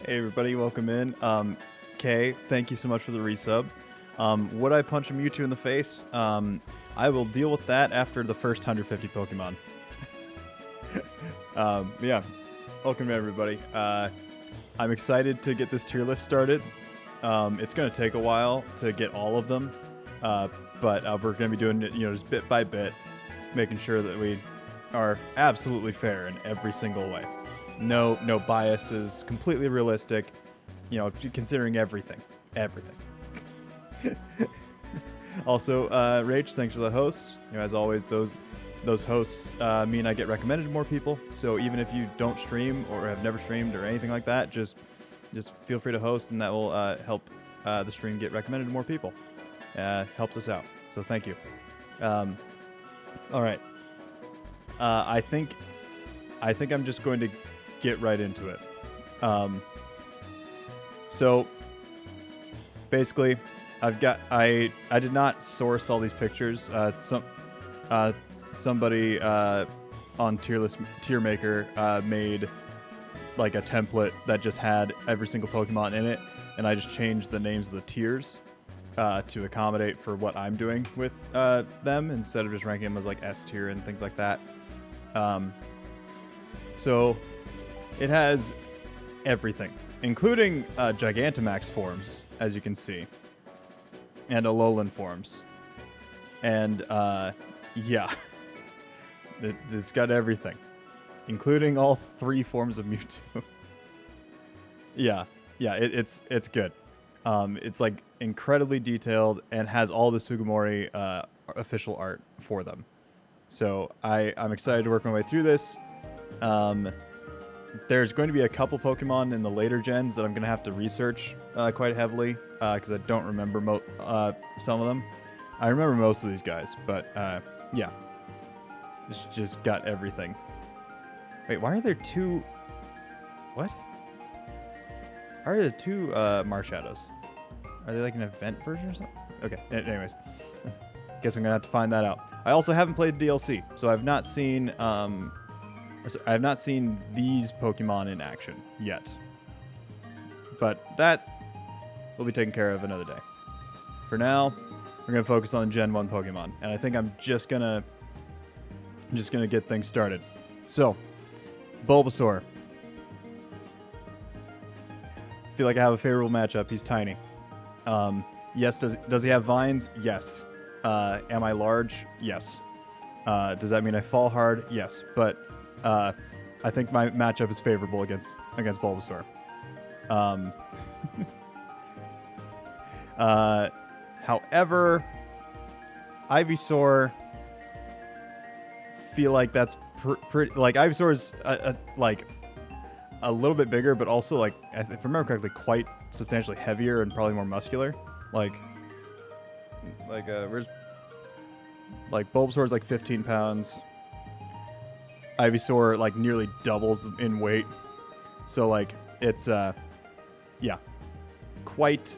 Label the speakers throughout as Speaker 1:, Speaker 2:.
Speaker 1: Hey everybody, welcome in. Kay, thank you so much for the resub. Would I punch a Mewtwo in the face? I will deal with that after the first 150 Pokemon. Yeah, welcome everybody. I'm excited to get this tier list started. It's going to take a while to get all of them, but we're going to be doing it, just bit by bit, making sure that we are absolutely fair in every single way. No biases, completely realistic, considering everything. Also, Rach, thanks for the host. As always, those hosts mean I get recommended to more people. So even if you don't stream or have never streamed or anything like that, just feel free to host, and that will help the stream get recommended to more people. Helps us out. So thank you. All right. I think I'm just going to get right into it. So basically, I did not source all these pictures. Somebody on Tier Maker made like a template that just had every single Pokemon in it, and I just changed the names of the tiers to accommodate for what I'm doing with them, instead of just ranking them as like S tier and things like that. So it has everything, including Gigantamax forms, as you can see, and Alolan forms. And yeah, it's got everything, including all 3 forms of Mewtwo. yeah, it's good. It's like incredibly detailed and has all the Sugimori official art for them. So I'm excited to work my way through this. There's going to be a couple Pokemon in the later gens that I'm going to have to research quite heavily because I don't remember some of them. I remember most of these guys, but yeah. It's just got everything. Wait, why are there 2... What? Why are there 2 Marshadows? Are they like an event version or something? Okay, anyways. Guess I'm going to have to find that out. I also haven't played the DLC, so I've not seen... I have not seen these Pokemon in action yet. But that will be taken care of another day. For now, we're going to focus on Gen 1 Pokemon. And I think I'm just gonna get things started. So, Bulbasaur. I feel like I have a favorable matchup. He's tiny. Yes, does he have vines? Yes. Am I large? Yes. Does that mean I fall hard? Yes. But I think my matchup is favorable against Bulbasaur. However, Ivysaur, feel like that's pretty. Like Ivysaur is like a little bit bigger, but also like, if I remember correctly, quite substantially heavier and probably more muscular. Like Bulbasaur is like 15 pounds. Ivysaur like nearly doubles in weight, so like it's yeah, quite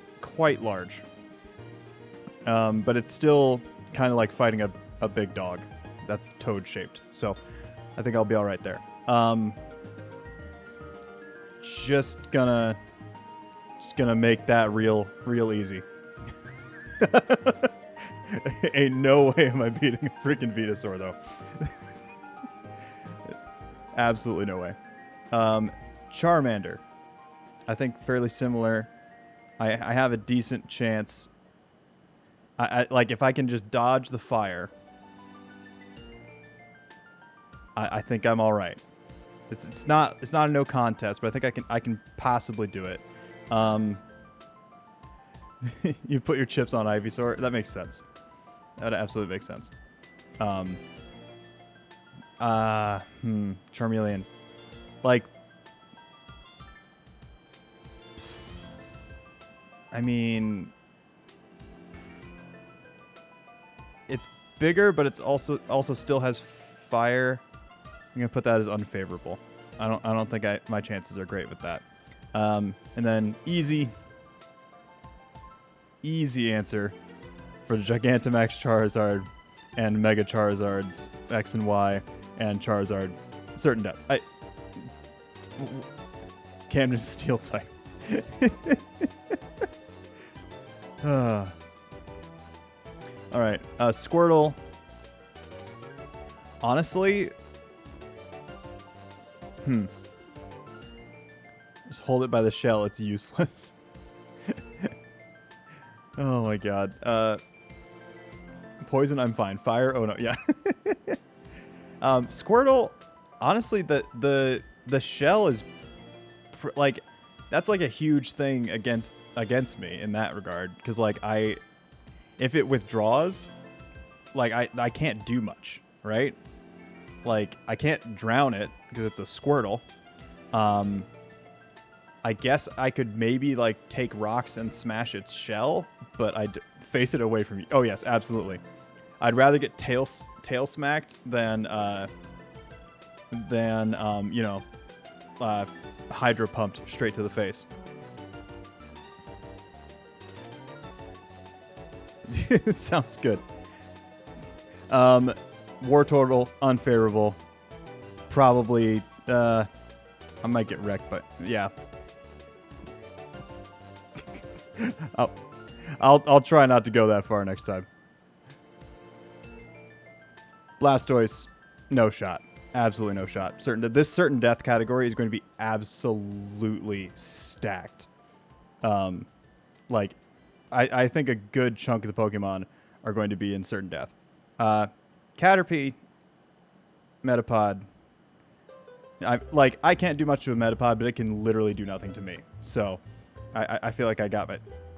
Speaker 1: large. But it's still kind of like fighting a big dog that's toad shaped. So I think I'll be all right there. Just gonna make that real easy. Ain't no way am I beating a freaking Venusaur though. Absolutely no way. Charmander. I think fairly similar. I have a decent chance. I like if I can just dodge the fire. I think I'm all right. It's not a no contest, but I think I can possibly do it. You put your chips on Ivysaur. That makes sense. That absolutely makes sense. Charmeleon. Like, I mean, it's bigger, but it's also still has fire. I'm gonna put that as unfavorable. I don't think my chances are great with that. And then easy answer for the Gigantamax Charizard and Mega Charizards X and Y and Charizard certain death. Camden Steel type. All right, Squirtle. Honestly, just hold it by the shell. It's useless. Oh my god. Poison, I'm fine. Fire, oh no, yeah. Squirtle, honestly, the shell is like, that's like a huge thing against me in that regard, because like if it withdraws, like I can't do much, right? Like I can't drown it because it's a Squirtle. I guess I could maybe like take rocks and smash its shell, but I'd face it away from you. Oh yes, absolutely. I'd rather get tail smacked than you know, hydro pumped straight to the face. It sounds good. War Turtle, unfavorable. Probably, I might get wrecked, but yeah. I'll try not to go that far next time. Blastoise, no shot. Absolutely no shot. This certain death category is going to be absolutely stacked. Like, I think a good chunk of the Pokemon are going to be in certain death. Caterpie, Metapod. I can't do much to a Metapod, but it can literally do nothing to me. So, I feel like I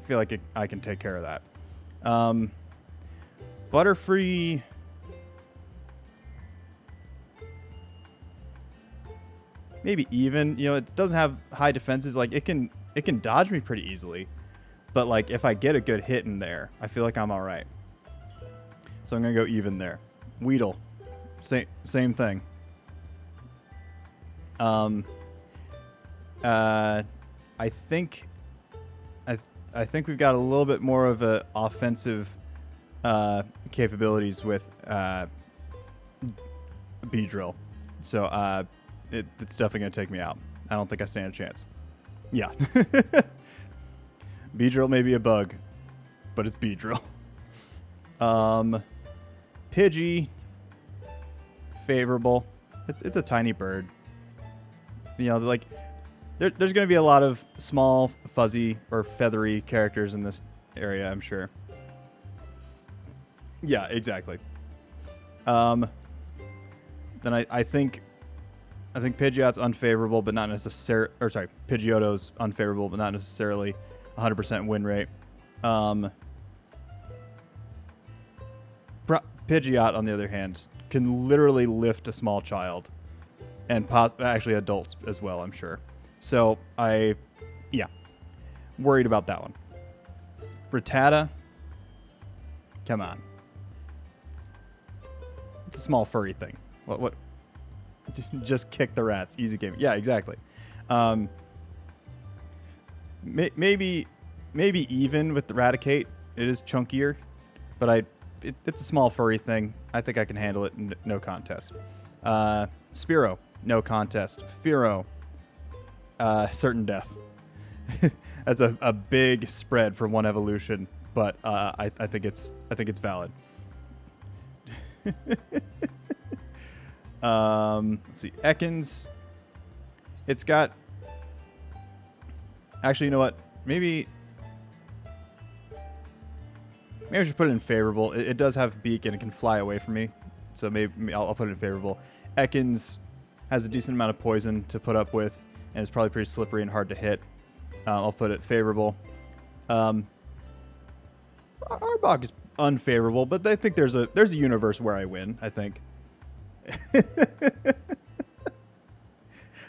Speaker 1: feel like I can take care of that. Butterfree. Maybe even. You know, it doesn't have high defenses. Like it can dodge me pretty easily, but like if I get a good hit in there, I feel like I'm all right. So I'm gonna go even there. Weedle, same thing. I think we've got a little bit more of a offensive capabilities with Beedrill, so it's definitely gonna take me out. I don't think I stand a chance. Yeah. Beedrill may be a bug, but it's Beedrill. Pidgey, favorable. It's a tiny bird. You know, like there's going to be a lot of small, fuzzy or feathery characters in this area, I'm sure. Yeah, exactly. Then I think Pidgeot's unfavorable, but not necessarily. Or sorry, Pidgeotto's unfavorable, but not necessarily 100% win rate. Pidgeot, on the other hand, can literally lift a small child, and actually adults as well, I'm sure. So worried about that one. Rattata, come on, it's a small furry thing. What? Just kick the rats, easy game. Yeah, exactly. Maybe even with the Raticate, it is chunkier, but it's a small furry thing. I think I can handle it. No contest. Spearow, no contest. Fearow, certain death. That's a big spread for one evolution, but I think it's valid. Let's see. Ekans. It's got. Actually, you know what? Maybe I should put it in favorable. It does have beak and it can fly away from me, so maybe I'll put it in favorable. Ekans has a decent amount of poison to put up with, and it's probably pretty slippery and hard to hit. I'll put it favorable. Arbok is unfavorable, but I think there's a universe where I win, I think.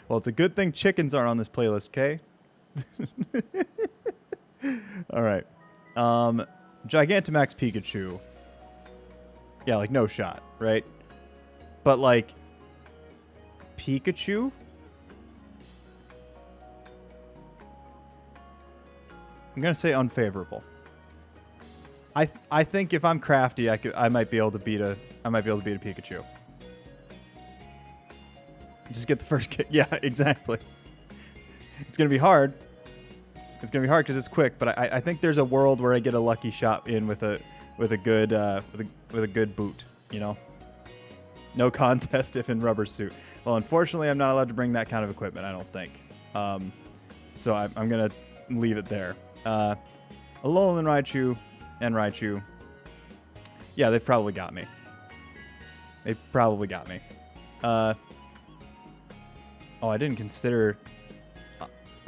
Speaker 1: Well, it's a good thing chickens are on this playlist, okay? All right. Gigantamax Pikachu. Yeah, like no shot, right? But like Pikachu? I'm gonna say unfavorable. I think if I'm crafty, I might be able to beat a Pikachu. Just get the first kick. Yeah, exactly. It's gonna be hard, It's gonna be hard because it's quick, but I think there's a world where I get a lucky shot in with a good boot. You know, no contest if in rubber suit. Well, unfortunately, I'm not allowed to bring that kind of equipment. I don't think. So I'm gonna leave it there. Alolan Raichu and Raichu. Yeah, they've probably got me. They probably got me. Oh, I didn't consider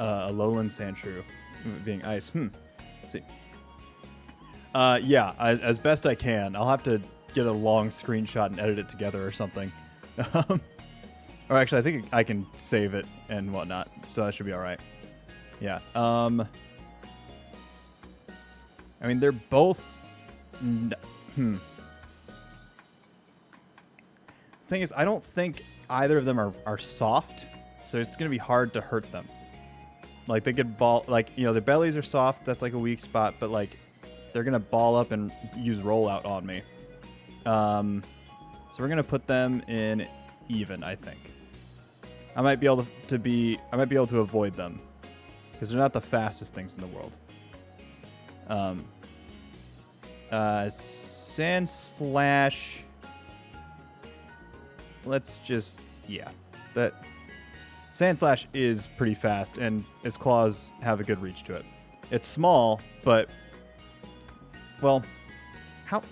Speaker 1: Alolan Sandshrew being ice. Let's see. Yeah, as best I can. I'll have to get a long screenshot and edit it together or something. Or actually, I think I can save it and whatnot, so that should be all right. Yeah. I mean, they're both... The thing is, I don't think either of them are soft, so it's going to be hard to hurt them. Like, they could ball... Like, you know, their bellies are soft. That's, like, a weak spot, but, like, they're going to ball up and use rollout on me. So we're going to put them in even, I think. I might be able to avoid them, because they're not the fastest things in the world. Sandslash. Let's just, yeah. That Sandslash is pretty fast, and its claws have a good reach to it. It's small, but, well, how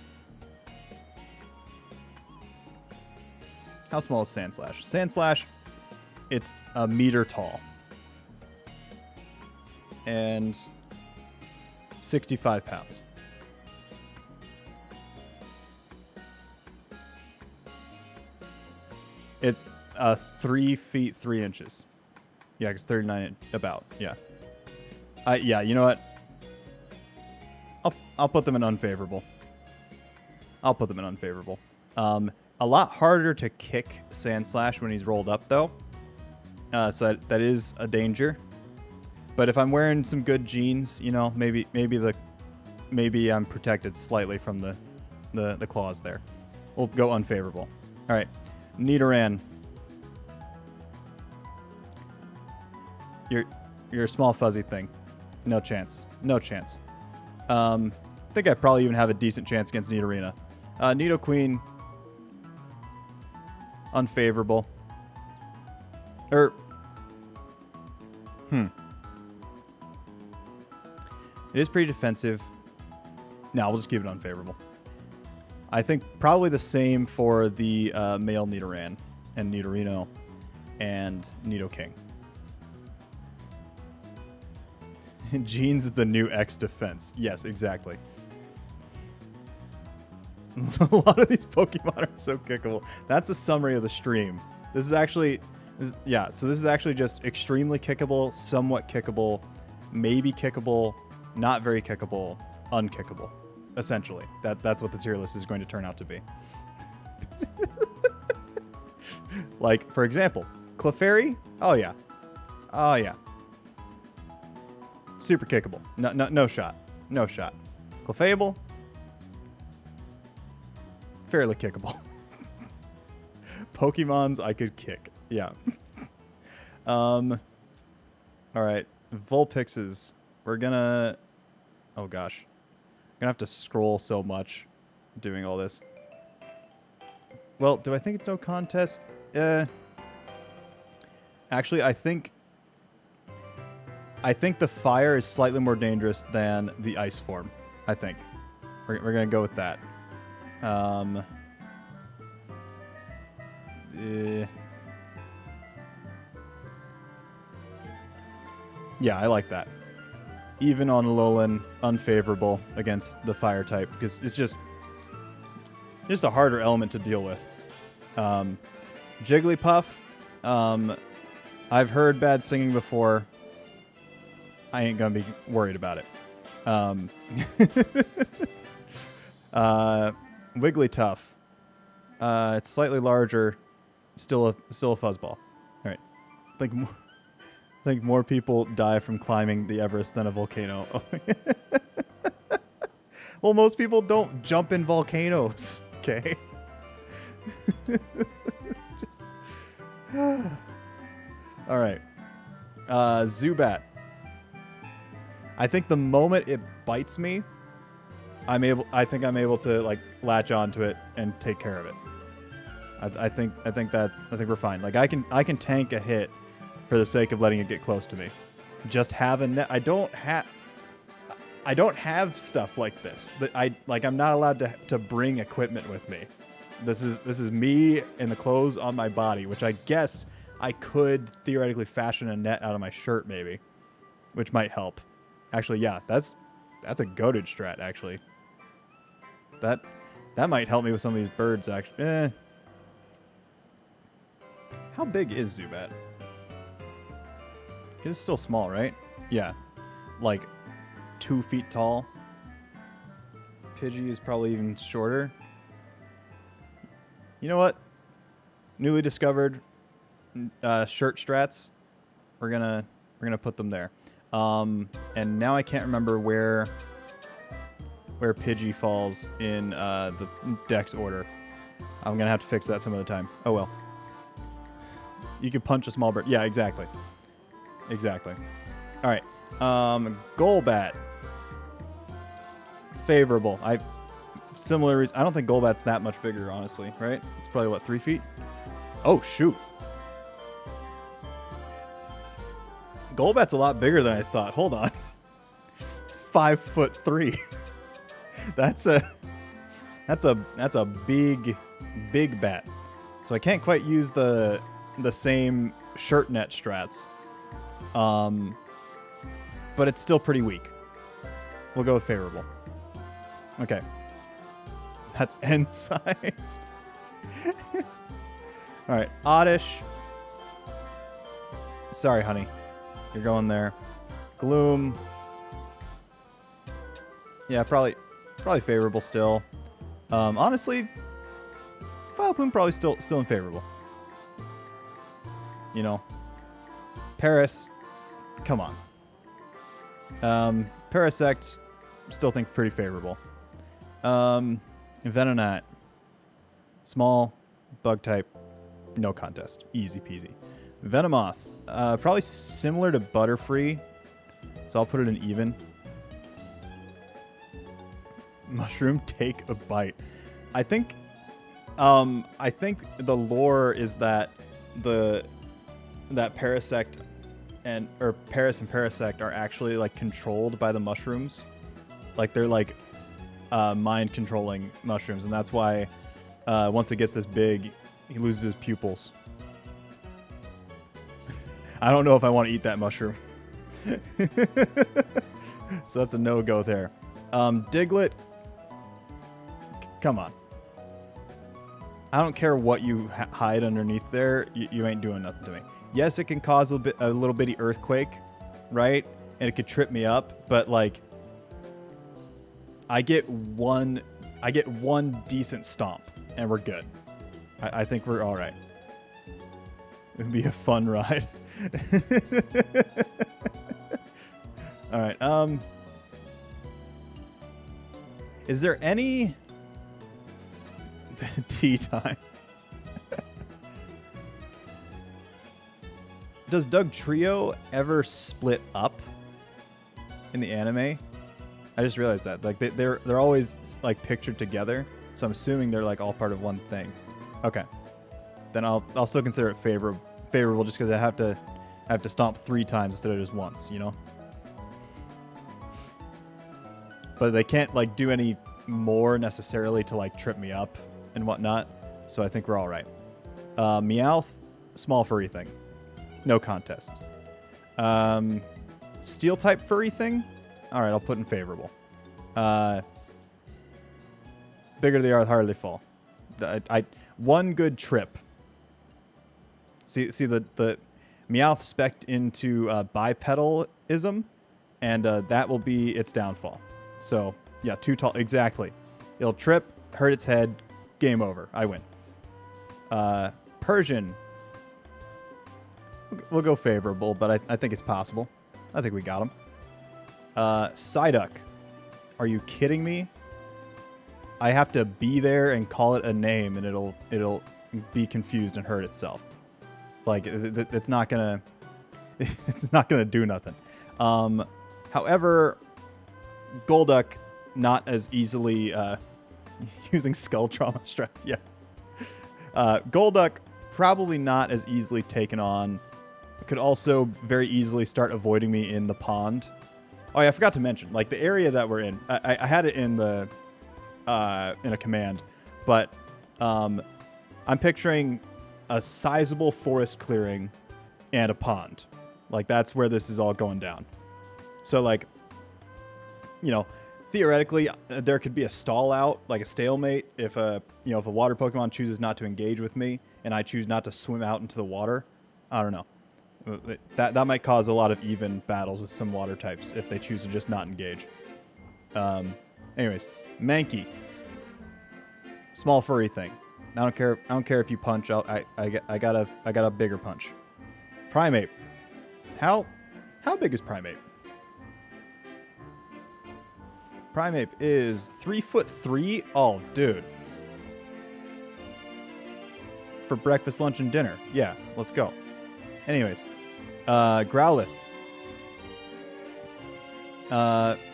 Speaker 1: small is Sandslash? Sandslash, it's a meter tall. And 65 pounds. It's 3 feet 3 inches. Yeah, it's 39 about. Yeah. Yeah, you know what? I'll put them in unfavorable. A lot harder to kick Sandslash when he's rolled up, though. So that is a danger. But if I'm wearing some good jeans, you know, maybe I'm protected slightly from the claws there. We'll go unfavorable. All right, Nidoran. You're a small fuzzy thing. No chance. No chance. I think I probably even have a decent chance against Nidorina. Nidoqueen. Unfavorable. It is pretty defensive. No, we'll just keep it unfavorable. I think probably the same for the male Nidoran and Nidorino and Nidoking. Jeans is the new X defense. Yes, exactly. A lot of these Pokemon are so kickable. That's a summary of the stream. This is actually... so this is actually just extremely kickable, somewhat kickable, maybe kickable, not very kickable, unkickable. Essentially. That's what the tier list is going to turn out to be. Like, for example, Clefairy? Oh, yeah. Oh, yeah. Super kickable. No shot. No shot. Clefable? Fairly kickable. Pokemons I could kick. Yeah. All right. Vulpixes. We're gonna... Oh, gosh. I'm gonna have to scroll so much doing all this. Well, do I think it's no contest? Actually, I think the fire is slightly more dangerous than the ice form. I think. We're gonna go with that. Yeah, I like that. Even on Alolan, unfavorable against the fire type because it's just a harder element to deal with. Jigglypuff, I've heard bad singing before. I ain't gonna be worried about it. Wigglytuff, it's slightly larger, still a fuzzball. All right, I think more people die from climbing the Everest than a volcano. Well, most people don't jump in volcanoes, okay? All right. Zubat. I think the moment it bites me, I think I'm able to like latch onto it and take care of it. I think we're fine. Like I can tank a hit for the sake of letting it get close to me. Just have a net. I don't have stuff like this. I'm not allowed to bring equipment with me. This is me and the clothes on my body, which I guess I could theoretically fashion a net out of my shirt maybe, which might help. Actually, yeah, that's a goated strat actually. That might help me with some of these birds actually. How big is Zubat? It's still small, right? Yeah. Like 2 feet tall. Pidgey is probably even shorter. You know what? Newly discovered shirt strats. We're gonna put them there. And now I can't remember where Pidgey falls in the dex order. I'm gonna have to fix that some other time. Oh well. You can punch a small bird. Yeah, exactly. Exactly. All right. Golbat. Favorable. Similar reason. I don't think Golbat's that much bigger, honestly. Right? It's probably what, 3 feet? Oh shoot. Golbat's a lot bigger than I thought. Hold on. It's 5'3". That's a big bat. So I can't quite use the same shirt net strats. But it's still pretty weak. We'll go with favorable. Okay. That's N-sized. All right, Oddish. Sorry, honey. You're going there. Gloom. Yeah, probably favorable still. Honestly, Vileplume probably still unfavorable. You know, Paris, come on. Parasect, still think pretty favorable. Venonat, small, bug type, no contest, easy peasy. Venomoth, probably similar to Butterfree, so I'll put it in even. Mushroom, take a bite. I think the lore is that Parasect Paris and Parasect are actually like controlled by the mushrooms. Like they're like mind controlling mushrooms, and that's why once it gets this big, he loses his pupils. I don't know if I want to eat that mushroom. So that's a no-go there. Diglett, come on. I don't care what you hide underneath there. You ain't doing nothing to me. Yes, it can cause a little bitty earthquake, right? And it could trip me up, but like, I get one decent stomp, and we're good. I think we're all right. It'd be a fun ride. All right. Is there any tea time? Does Doug Trio ever split up in the anime? I just realized that. Like they're always like pictured together, so I'm assuming they're like all part of one thing. Okay, then I'll still consider it favorable just because I have to stomp 3 times instead of just once, you know. But they can't like do any more necessarily to like trip me up and whatnot, so I think we're all right. Meowth, small furry thing. No contest. Steel type furry thing. All right, I'll put in favorable. Bigger they are, the harder they fall. One good trip. See the Meowth spec'd into bipedalism, and that will be its downfall. So yeah, too tall. Exactly. It'll trip, hurt its head, game over. I win. Persian. We'll go favorable, but I think it's possible. I think we got him. Psyduck. Are you kidding me? I have to be there and call it a name, and it'll be confused and hurt itself. Like it's not gonna do nothing. How However, Golduck not as easily using skull trauma strats. Yeah. Golduck probably not as easily taken on. Could also very easily start avoiding me in the pond. Oh yeah, I forgot to mention, like the area that we're in. I had it in the in a command, but I'm picturing a sizable forest clearing and a pond. Like that's where this is all going down. So like, you know, theoretically there could be a stall out, like a stalemate, if a if a water Pokemon chooses not to engage with me and I choose not to swim out into the water. I don't know. That might cause a lot of even battles with some water types if they choose to just not engage. Anyways, Mankey, small furry thing. I don't care if you punch. I got a bigger punch. Primate. How big is Primate? Primate is 3'3". Oh, dude. For breakfast, lunch, and dinner. Yeah, let's go. Anyways, Growlithe.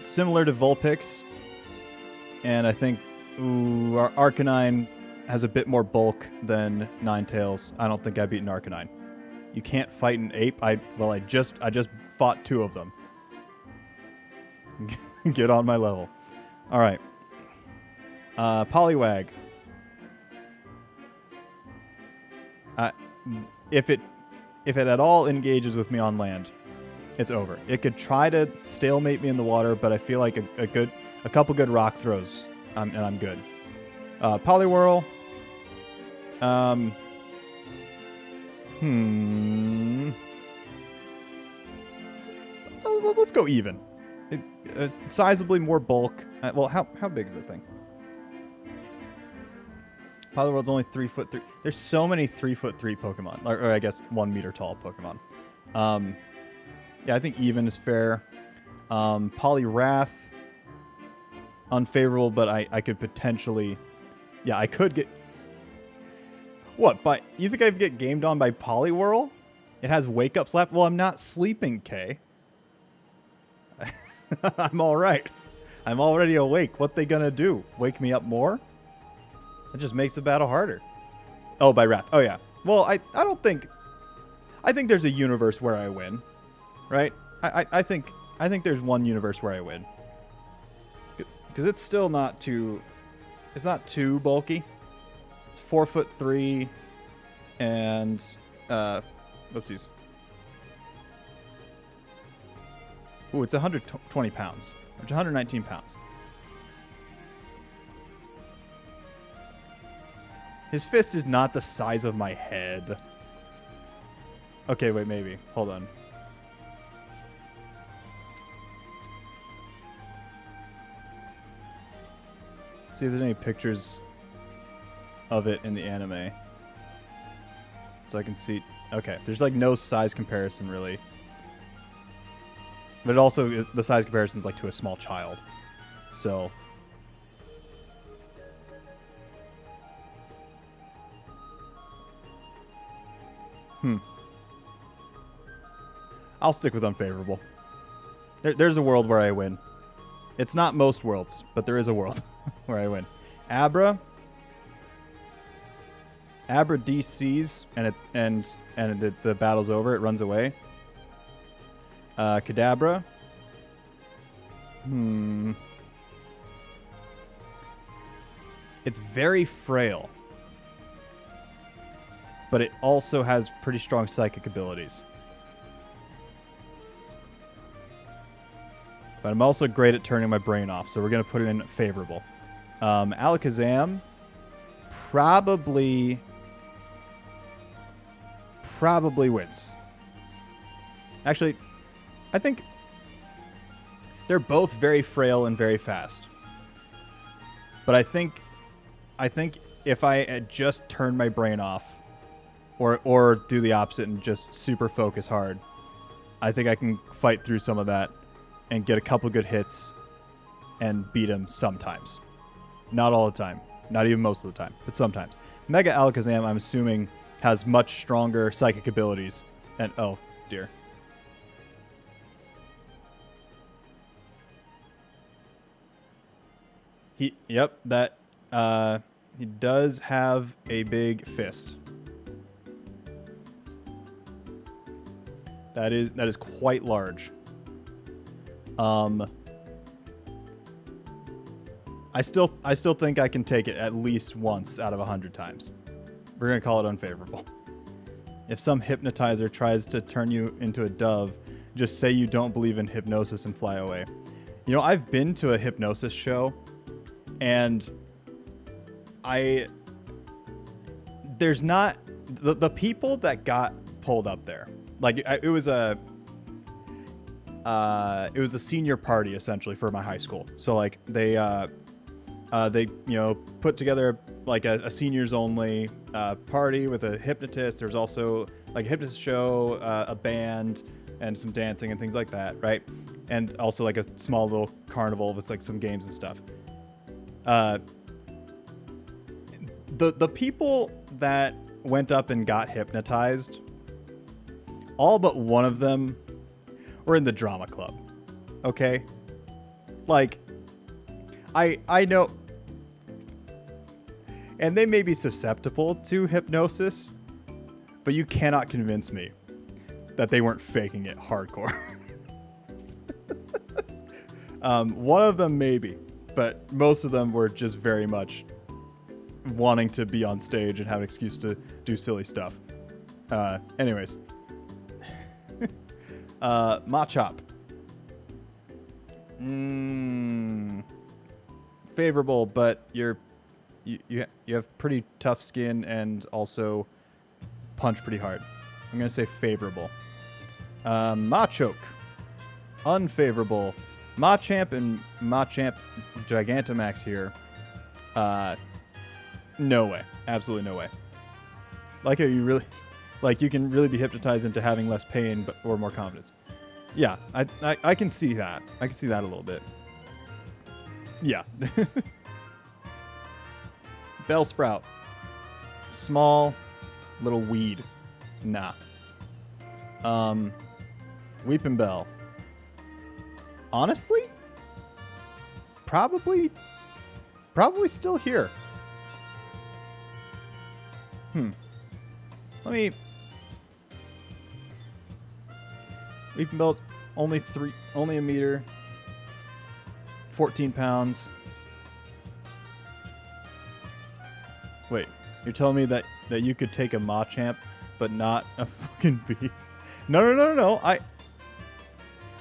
Speaker 1: Similar to Vulpix, and I think our Arcanine has a bit more bulk than Ninetales. I don't think I've beaten Arcanine. You can't fight an ape. I just fought 2 of them. Get on my level. All right. Poliwag. If it at all engages with me on land, it's over. It could try to stalemate me in the water, but I feel like a couple good rock throws, and I'm good. Poliwhirl. Let's go even. It's sizably more bulk. Well, how big is that thing? Poliwhirl's only 3'3". There's so many 3'3" Pokemon, or I guess 1 meter tall Pokemon. Yeah, I think even is fair. Poliwrath, unfavorable, but I could potentially, yeah, I could get. What? But you think I'd get gamed on by Poliwhirl? It has wake up slap. Well, I'm not sleeping, Kay. I'm all right. I'm already awake. What they gonna do? Wake me up more? That just makes the battle harder. Oh, by Wrath. Oh yeah. Well, I don't think. I think there's a universe where I win, right? I think there's one universe where I win. Because it's still not too. It's not too bulky. It's 4'3", and whoopsies. Ooh, it's 120 pounds. It's 119 pounds. His fist is not the size of my head. Okay, wait, maybe. Hold on. See if there's any pictures of it in the anime. So I can see. Okay, there's like no size comparison really. But it also, the size comparison is like to a small child. So. I'll stick with unfavorable. There's a world where I win. It's not most worlds, but there is a world where I win. Abra DCs and the battle's over. It runs away. Kadabra. It's very frail, but it also has pretty strong psychic abilities. But I'm also great at turning my brain off, so we're going to put it in favorable. Alakazam probably wins. Actually, I think they're both very frail and very fast. But I think if I had just turned my brain off, or do the opposite and just super focus hard, I think I can fight through some of that and get a couple good hits and beat him sometimes. Not all the time. Not even most of the time, but sometimes. Mega Alakazam, I'm assuming, has much stronger psychic abilities. And, oh, dear. Yep, that he does have a big fist. That is quite large. I still think I can take it at least once out of 100 times. We're gonna call it unfavorable. If some hypnotizer tries to turn you into a dove, just say you don't believe in hypnosis and fly away. You know, I've been to a hypnosis show, and there's not the people that got pulled up there. Like it was a senior party essentially for my high school. So like they put together like a seniors only party with a hypnotist. There's also like a hypnotist show, a band, and some dancing and things like that, right? And also like a small little carnival with like some games and stuff. The people that went up and got hypnotized, all but one of them were in the drama club. Okay? Like, I know, and they may be susceptible to hypnosis, but you cannot convince me that they weren't faking it hardcore. One of them maybe, but most of them were just very much wanting to be on stage and have an excuse to do silly stuff. Anyways. Machop. Favorable, but you have pretty tough skin and also punch pretty hard. I'm gonna say favorable. Machoke. Unfavorable. Machamp and Machamp Gigantamax here. No way. Absolutely no way. Like how you really, like you can really be hypnotized into having less pain or more confidence. Yeah, I can see that. I can see that a little bit. Yeah. Bellsprout. Small, little weed. Nah. Weeping Bell. Honestly, probably still here. Weeping Bell's only a meter, 14 pounds. Wait, you're telling me that you could take a Machamp, but not a fucking bee? No.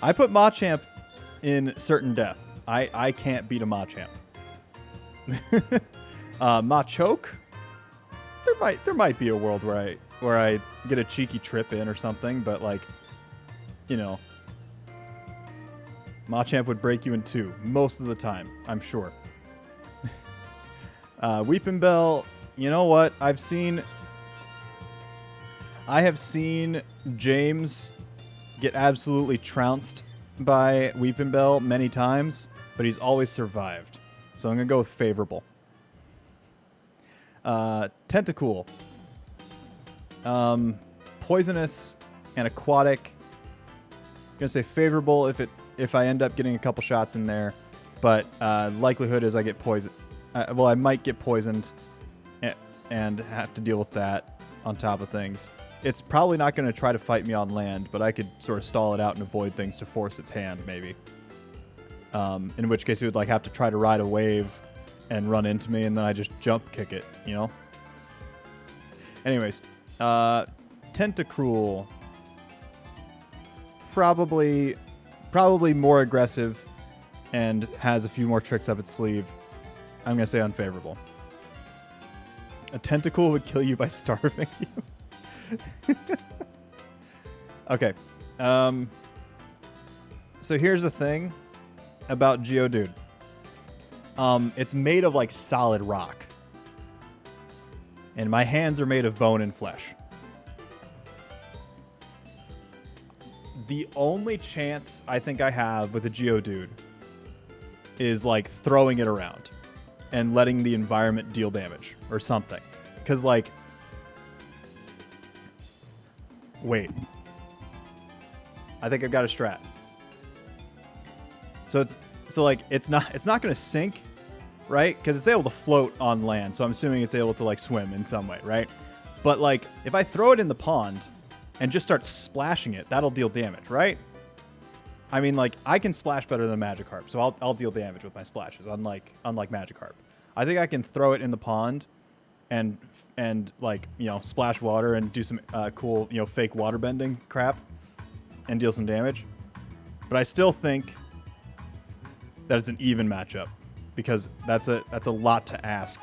Speaker 1: I put Machamp in certain death. I can't beat a Machamp. Machoke. There might be a world where I get a cheeky trip in or something, but like, you know, Machamp would break you in two most of the time, I'm sure. Weeping Bell, you know what? I have seen James get absolutely trounced by Weeping Bell many times, but he's always survived. So I'm going to go with favorable. Tentacool. Poisonous and aquatic. I'm going to say favorable if I end up getting a couple shots in there, but likelihood is I get poisoned. I might get poisoned and have to deal with that on top of things. It's probably not going to try to fight me on land, but I could sort of stall it out and avoid things to force its hand, maybe. In which case it would like have to try to ride a wave and run into me, and then I just jump kick it, you know? Anyways, Tentacruel. Probably more aggressive and has a few more tricks up its sleeve. I'm going to say unfavorable. A tentacle would kill you by starving you. Okay. So here's the thing about Geodude. It's made of like solid rock. And my hands are made of bone and flesh. The only chance I think I have with a Geodude is like throwing it around and letting the environment deal damage or something. Because like, wait, I think I've got a strat. So it's not going to sink right? Because it's able to float on land, so I'm assuming it's able to like swim in some way, right? But like if I throw it in the pond and just start splashing it, that'll deal damage, right? I mean, like I can splash better than Magikarp, so I'll deal damage with my splashes, unlike Magikarp. I think I can throw it in the pond and like, you know, splash water and do some cool, you know, fake water bending crap and deal some damage. But I still think that it's an even matchup because that's a lot to ask.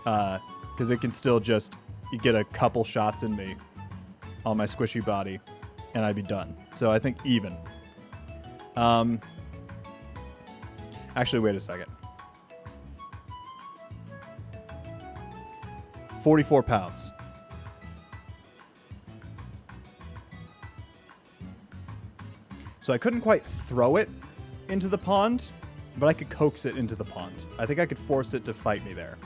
Speaker 1: Because it can still just get a couple shots in me on my squishy body and I'd be done. So I think even. Actually, wait a second. 44 pounds. So I couldn't quite throw it into the pond, but I could coax it into the pond. I think I could force it to fight me there.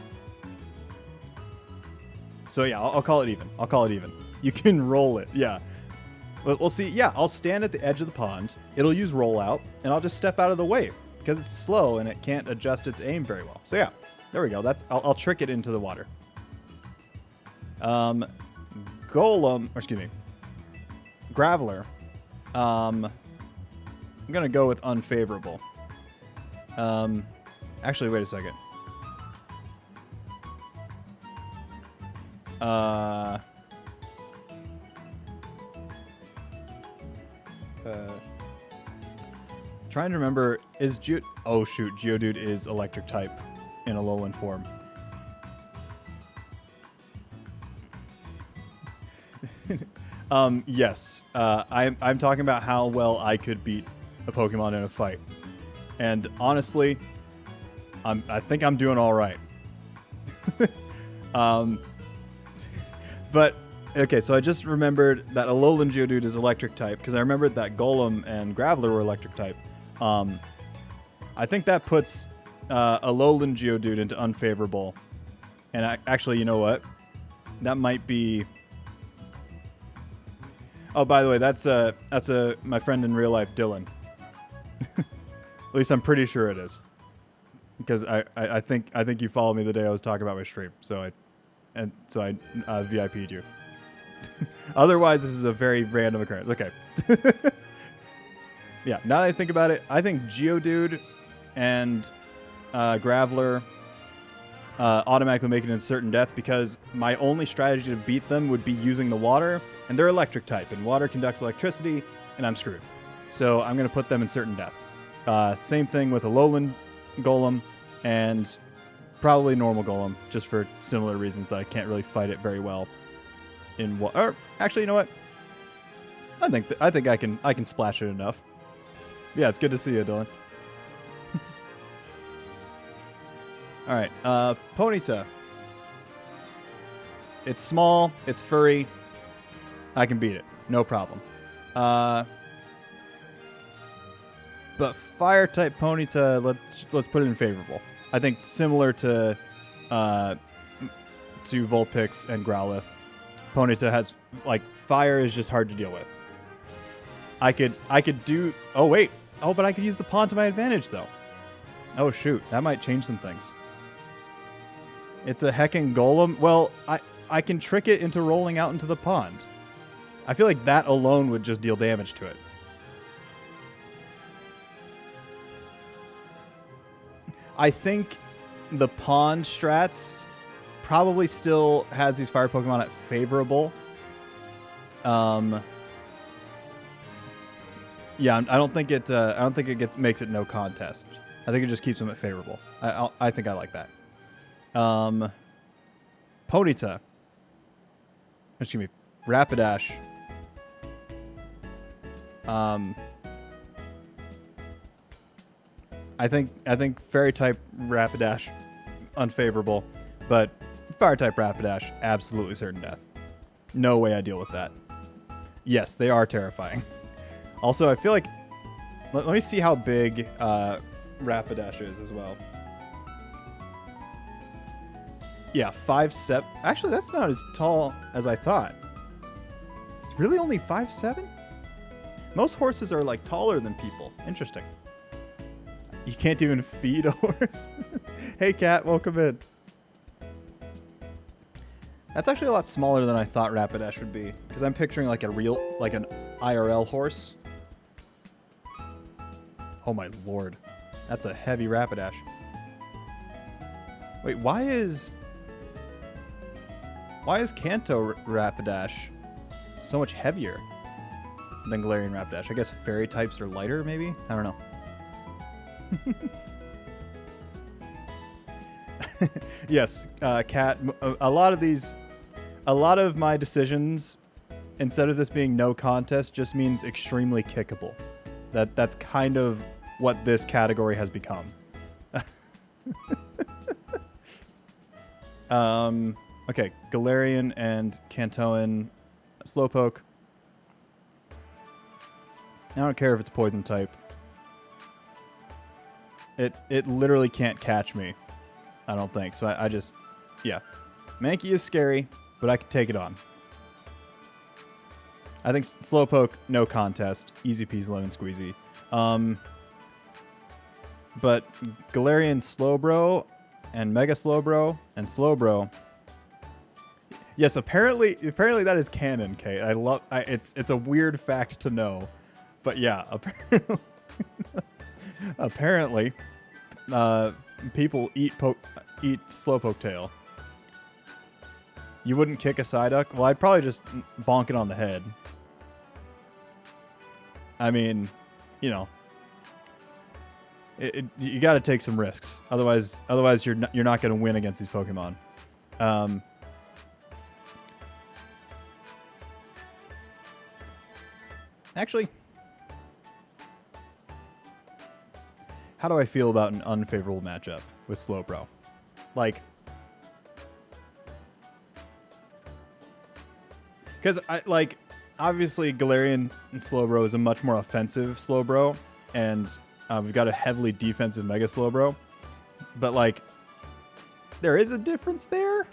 Speaker 1: So yeah, I'll call it even. I'll call it even. You can roll it, yeah. We'll see. Yeah, I'll stand at the edge of the pond. It'll use rollout, and I'll just step out of the way because it's slow and it can't adjust its aim very well. So yeah, there we go. I'll trick it into the water. Golem, or excuse me, Graveler. I'm gonna go with unfavorable. Actually, wait a second. Trying to remember, is oh shoot, Geodude is electric type in Alolan form. Yes. I'm talking about how well I could beat a Pokemon in a fight. And honestly, I think I'm doing all right. But okay, so I just remembered that Alolan Geodude is electric type because I remembered that Golem and Graveler were electric type. I think that puts Alolan Geodude into unfavorable. And actually, you know what? That might be. Oh, by the way, that's my friend in real life, Dylan. At least I'm pretty sure it is, because I think you followed me the day I was talking about my stream, so I VIP'd you. Otherwise, this is a very random occurrence. Okay. Yeah. Now that I think about it, I think Geodude and Graveler automatically make it in certain death because my only strategy to beat them would be using the water, and they're electric type, and water conducts electricity, and I'm screwed. So I'm going to put them in certain death. Same thing with Alolan Golem and probably normal Golem, just for similar reasons that I can't really fight it very well. Or actually, you know what? I think I can splash it enough. Yeah, it's good to see you, Dylan. All right, Ponyta. It's small, it's furry. I can beat it, no problem. But fire type Ponyta, let's put it in favorable. I think similar to Vulpix and Growlithe, Ponyta has like fire is just hard to deal with. I could do. Oh wait. Oh, but I could use the pond to my advantage though. Oh shoot, that might change some things. It's a heckin' Golem. Well, I can trick it into rolling out into the pond. I feel like that alone would just deal damage to it. I think the pond strats probably still has these fire Pokemon at favorable. Yeah, I don't think it makes it no contest. I think it just keeps them at favorable. I think I like that. Ponyta. Excuse me. Rapidash. I think Fairy type Rapidash unfavorable, but Fire type Rapidash absolutely certain death. No way I deal with that. Yes, they are terrifying. Also, I feel like let me see how big Rapidash is as well. Yeah, 5'7". Actually, that's not as tall as I thought. It's really only 5'7". Most horses are like taller than people. Interesting. You can't even feed a horse. Hey, Cat, welcome in. That's actually a lot smaller than I thought Rapidash would be, because I'm picturing like an IRL horse. Oh my lord, that's a heavy Rapidash. Wait, why is Kanto Rapidash so much heavier than Galarian Rapidash? I guess fairy types are lighter, maybe? I don't know. Yes, Cat. A lot of my decisions, instead of this being no contest, just means extremely kickable. That's kind of what this category has become. Okay, Galarian and Kantoan Slowpoke. I don't care if it's poison type. It literally can't catch me. I don't think. So I just, yeah. Mankey is scary, but I can take it on. I think Slowpoke, no contest. Easy peasy lemon squeezy. But Galarian Slowbro and Mega Slowbro and Slowbro. Yes, apparently that is canon, Kate. It's a weird fact to know. But yeah, apparently people eat Slowpoke tail. You wouldn't kick a Psyduck? Well, I'd probably just bonk it on the head. I mean, you know, you got to take some risks. Otherwise you're not going to win against these Pokemon. Actually, how do I feel about an unfavorable matchup with Slowbro? Like, because obviously Galarian and Slowbro is a much more offensive Slowbro, and we've got a heavily defensive Mega Slowbro, but like, there is a difference there.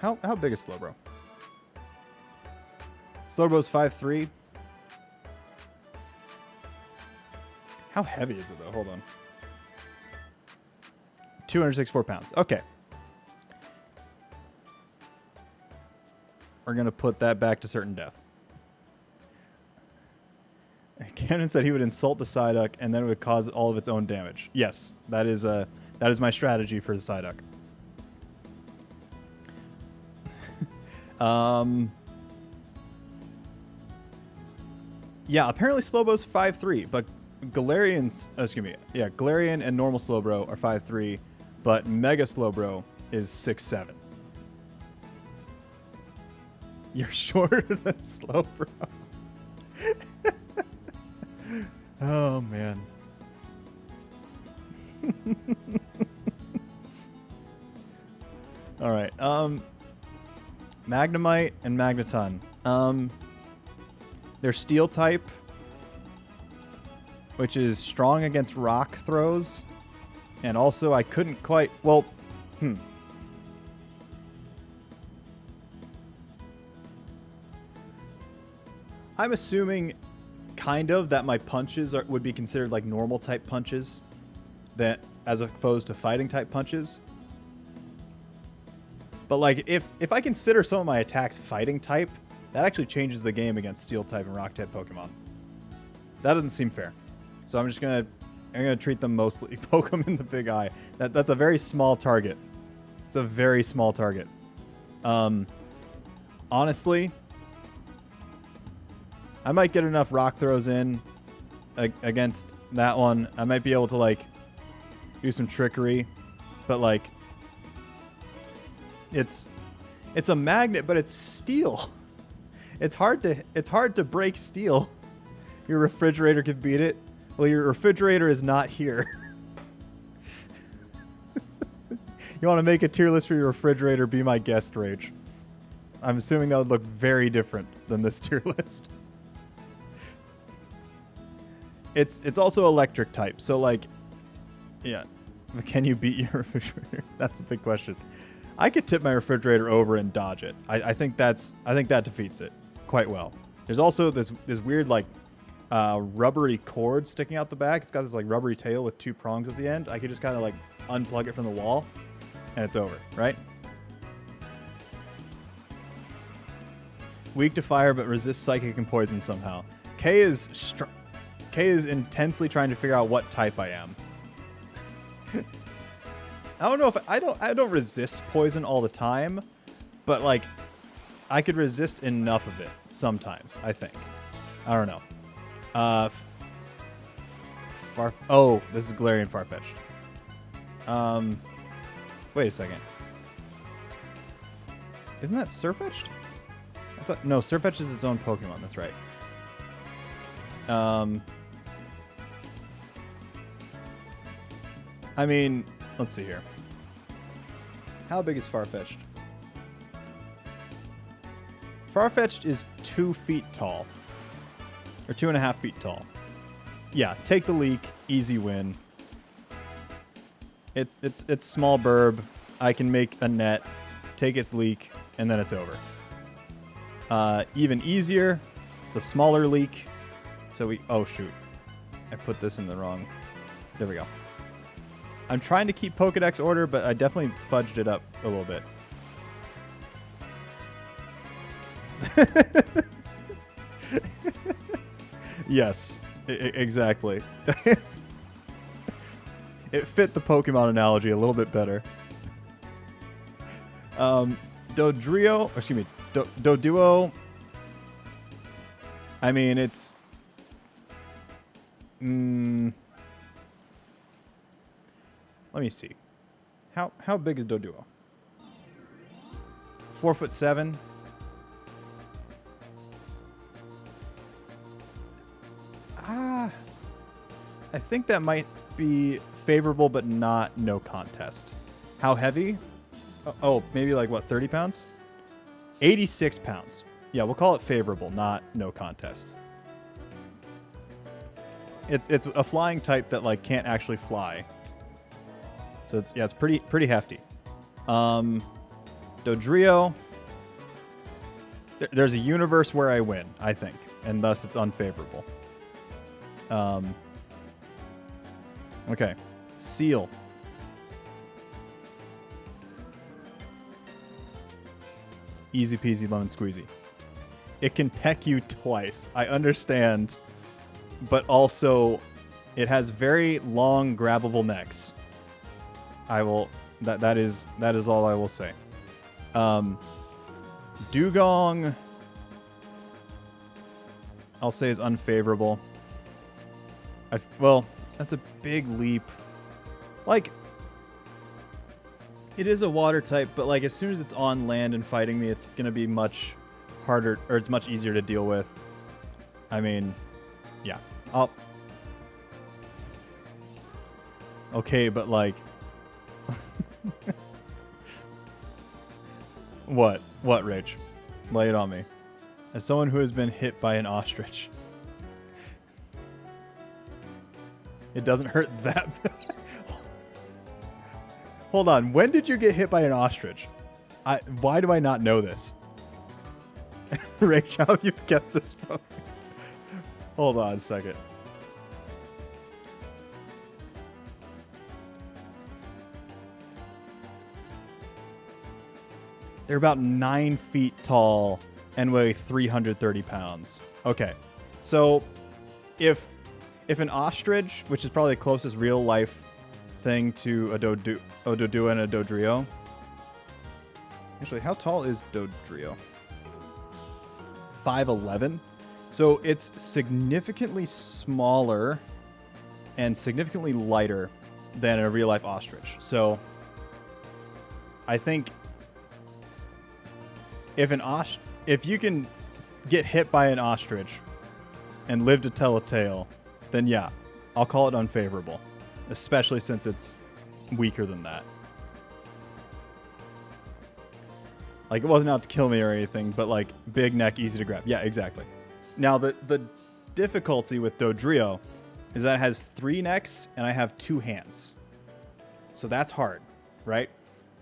Speaker 1: How big is Slowbro? Slowbro's 5'3". How heavy is it, though? Hold on. 264 pounds. Okay. We're going to put that back to certain death. Camden said he would insult the Psyduck and then it would cause all of its own damage. Yes, that is my strategy for the Psyduck. Yeah, apparently Slowbro's 5'3", but Galarian and normal Slowbro are 5'3", but Mega Slowbro is 6'7". You're shorter than Slowbro. Oh man. All right. Magnemite and Magneton. They're Steel type, which is strong against rock throws, and also I couldn't quite. Well, I'm assuming, kind of, that my punches would be considered like normal type punches, that as opposed to fighting type punches. But like, if I consider some of my attacks fighting type, that actually changes the game against Steel type and Rock type Pokemon. That doesn't seem fair. So I'm gonna treat them mostly, poke them in the big eye. That's a very small target. It's a very small target. Honestly, I might get enough rock throws in against that one. I might be able to like do some trickery, but like it's a magnet, but it's steel. It's hard to break steel. Your refrigerator could beat it. Well, your refrigerator is not here. You want to make a tier list for your refrigerator? Be my guest, Rage. I'm assuming that would look very different than this tier list. It's also electric type, so like, yeah. Can you beat your refrigerator? That's a big question. I could tip my refrigerator over and dodge it. I think that defeats it quite well. There's also this weird like rubbery cord sticking out the back. It's got this like rubbery tail with 2 prongs at the end. I could just kind of like unplug it from the wall and it's over, right? Weak to fire, but resists psychic and poison somehow. Kay is intensely trying to figure out what type I am. I don't know if I don't resist poison all the time, but like I could resist enough of it sometimes, I think. I don't know. Oh, this is Galarian Farfetch'd. Wait a second. Isn't that Sirfetch'd? I thought no, Sirfetch'd is its own Pokemon. That's right. I mean, let's see here. How big is Farfetch'd? Farfetch'd is 2 feet tall. Or 2.5 feet tall. Yeah, take the leak, easy win. It's small burb. I can make a net, take its leak, and then it's over. Even easier, it's a smaller leak. So oh shoot. I put this in the wrong. There we go. I'm trying to keep Pokedex order, but I definitely fudged it up a little bit. Yes, exactly. It fit the Pokemon analogy a little bit better. Doduo. I mean, it's... let me see. How big is Doduo? 4'7". I think that might be favorable, but not no contest. How heavy? Oh, maybe like what, 30 pounds? 86 pounds. Yeah, we'll call it favorable, not no contest. It's a flying type that like can't actually fly. So it's pretty hefty. Dodrio. There's a universe where I win, I think, and thus it's unfavorable. Okay. Seal. Easy peasy lemon squeezy. It can peck you twice. I understand, but also it has very long grabbable necks. That is all I will say. Dugong, I'll say is unfavorable. Well, that's a big leap. Like, it is a water type, but like as soon as it's on land and fighting me, it's gonna be much harder, or it's much easier to deal with. I mean, yeah. Okay, but like, What, Rach? Lay it on me. As someone who has been hit by an ostrich. It doesn't hurt that bad. Hold on. When did you get hit by an ostrich? Why do I not know this? Rach, how have you kept this from me? Hold on a second. They're about 9 feet tall and weigh 330 pounds. Okay. So if an ostrich, which is probably the closest real life thing to a Dodua and a Dodrio. Actually, how tall is Dodrio? 5'11". So it's significantly smaller and significantly lighter than a real life ostrich. So I think if you can get hit by an ostrich and live to tell a tale, then yeah, I'll call it unfavorable, especially since it's weaker than that. Like, it wasn't out to kill me or anything, but like big neck, easy to grab. Yeah, exactly. Now the difficulty with Dodrio is that it has 3 necks and I have 2 hands, so that's hard, right?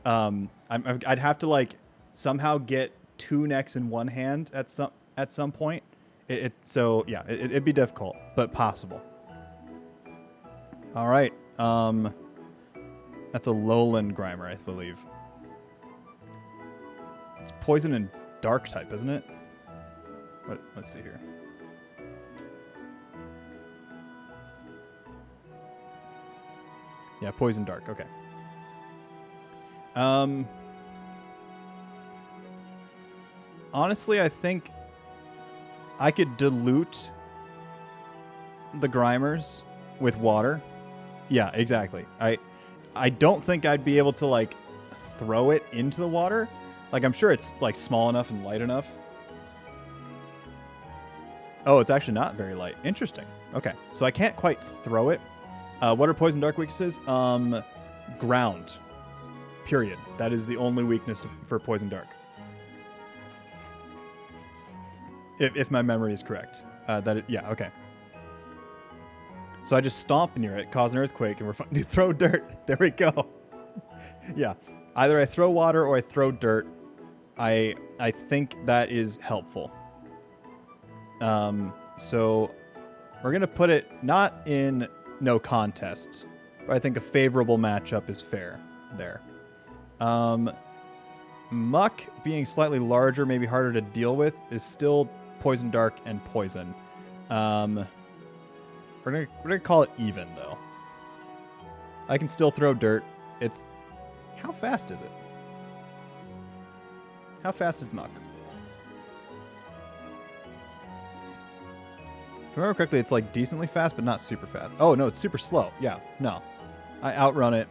Speaker 1: I'd have to like somehow get 2 necks in one hand at some point, So yeah, it'd be difficult, but possible. All right. That's a lowland Grimer, I believe. It's poison and dark type, isn't it? Let's see here. Yeah, poison dark. Okay. Honestly, I think I could dilute the Grimers with water. Yeah, exactly. I don't think I'd be able to like throw it into the water. Like I'm sure it's like small enough and light enough. Oh, it's actually not very light. Interesting. Okay, so I can't quite throw it. What are poison dark weaknesses? Ground. Period. That is the only weakness for poison dark. If my memory is correct. Yeah, okay. So I just stomp near it, cause an earthquake, and we're fine. You throw dirt. There we go. Yeah. Either I throw water or I throw dirt. I think that is helpful. So we're going to put it not in no contest, but I think a favorable matchup is fair there. Muck being slightly larger, maybe harder to deal with, is still poison dark and poison. We're gonna call it even though. I can still throw dirt. It's how fast is it? How fast is Muck? If I remember correctly, it's like decently fast, but not super fast. Oh no, it's super slow. Yeah, no. I outrun it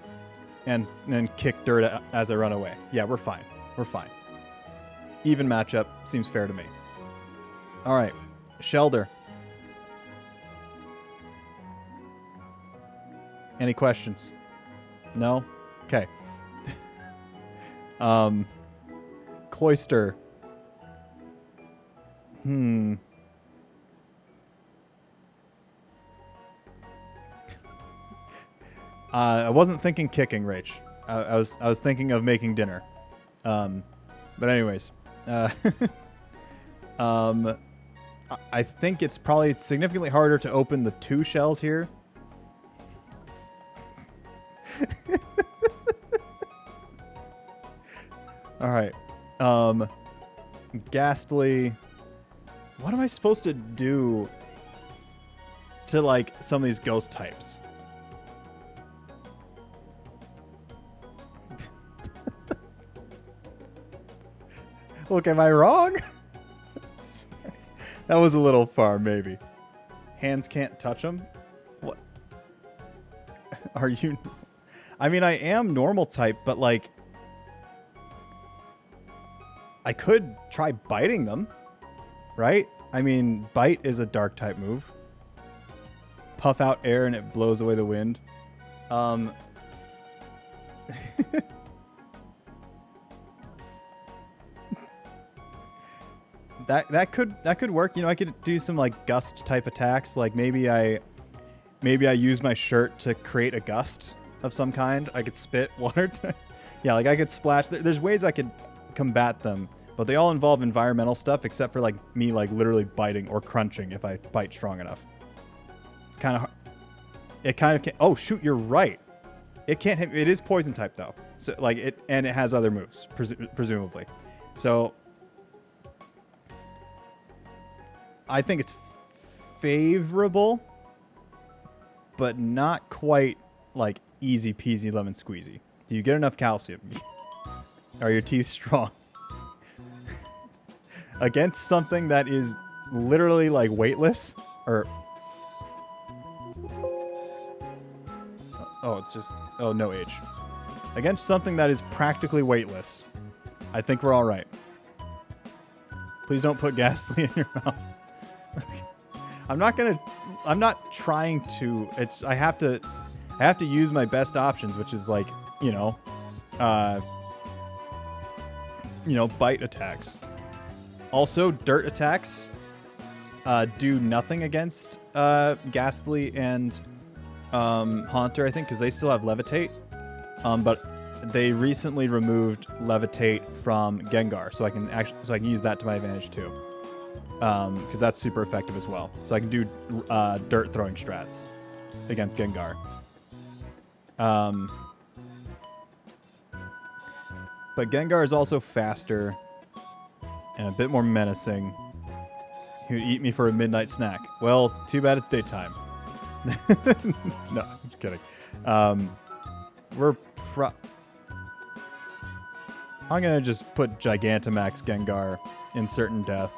Speaker 1: and then kick dirt as I run away. Yeah, we're fine. We're fine. Even matchup seems fair to me. All right, Shelder. Any questions? No? Okay. Cloister. I wasn't thinking kicking, Rach. I was thinking of making dinner. But anyways, I think it's probably significantly harder to open the 2 shells here. All right. Ghastly. What am I supposed to do to like some of these ghost types? Look, am I wrong? That was a little far, maybe. Hands can't touch them? What? Are you... I mean, I am normal type, but like... I could try biting them, right? I mean, bite is a dark type move. Puff out air and it blows away the wind. That could work. You know, I could do some like gust type attacks. Like maybe I use my shirt to create a gust of some kind. I could spit water. Yeah, like I could splash. There's ways I could combat them, but they all involve environmental stuff except for like me like literally biting or crunching if I bite strong enough. It's kind of hard. It kind of can. Oh shoot, you're right. It can't hit. It is poison type though. So like it, and it has other moves presumably. So I think it's favorable, but not quite like easy peasy lemon squeezy. Do you get enough calcium? Are your teeth strong? Against something that is literally like weightless? Or... Oh, it's just... Oh, no H. Against something that is practically weightless. I think we're all right. Please don't put ghastly in your mouth. I'm not trying to... I have to use my best options, which is like, bite attacks. Also, dirt attacks do nothing against Ghastly and Haunter, I think, because they still have Levitate. But they recently removed Levitate from Gengar, so I can use that to my advantage too. because that's super effective as well. So I can do dirt throwing strats against Gengar. But Gengar is also faster and a bit more menacing. He would eat me for a midnight snack. Well, too bad it's daytime. No, I'm just kidding. I'm going to just put Gigantamax Gengar in certain death.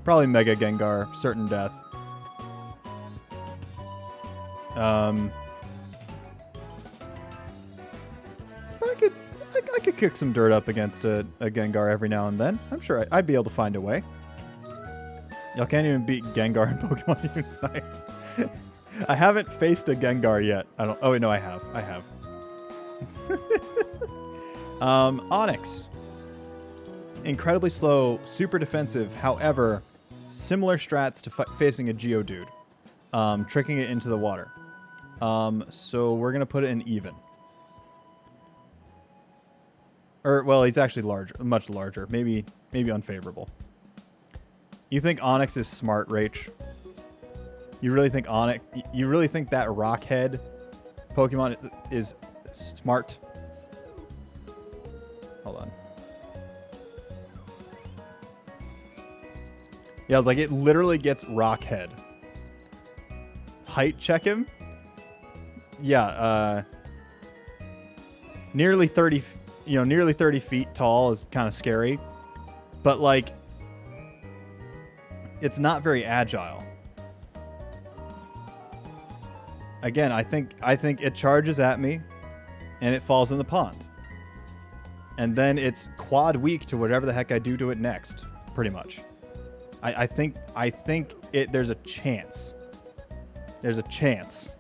Speaker 1: Probably Mega Gengar, certain death. I could kick some dirt up against a Gengar every now and then. I'm sure I'd be able to find a way. Y'all can't even beat Gengar in Pokemon Unite. I haven't faced a Gengar yet. Oh wait, no, I have. Onix. Incredibly slow, super defensive. However, similar strats to facing a Geodude. Tricking it into the water. So we're gonna put it in even. Well, he's actually larger, much larger. Maybe unfavorable. You think Onix is smart, Rach? You really think You really think that Rockhead Pokemon is smart? Hold on. Yeah, I was like, it literally gets Rockhead. Height check him? Yeah, nearly 30 feet tall is kind of scary. But like, it's not very agile. Again, I think it charges at me and it falls in the pond. And then it's quad weak to whatever the heck I do to it next, pretty much. I think there's a chance. There's a chance.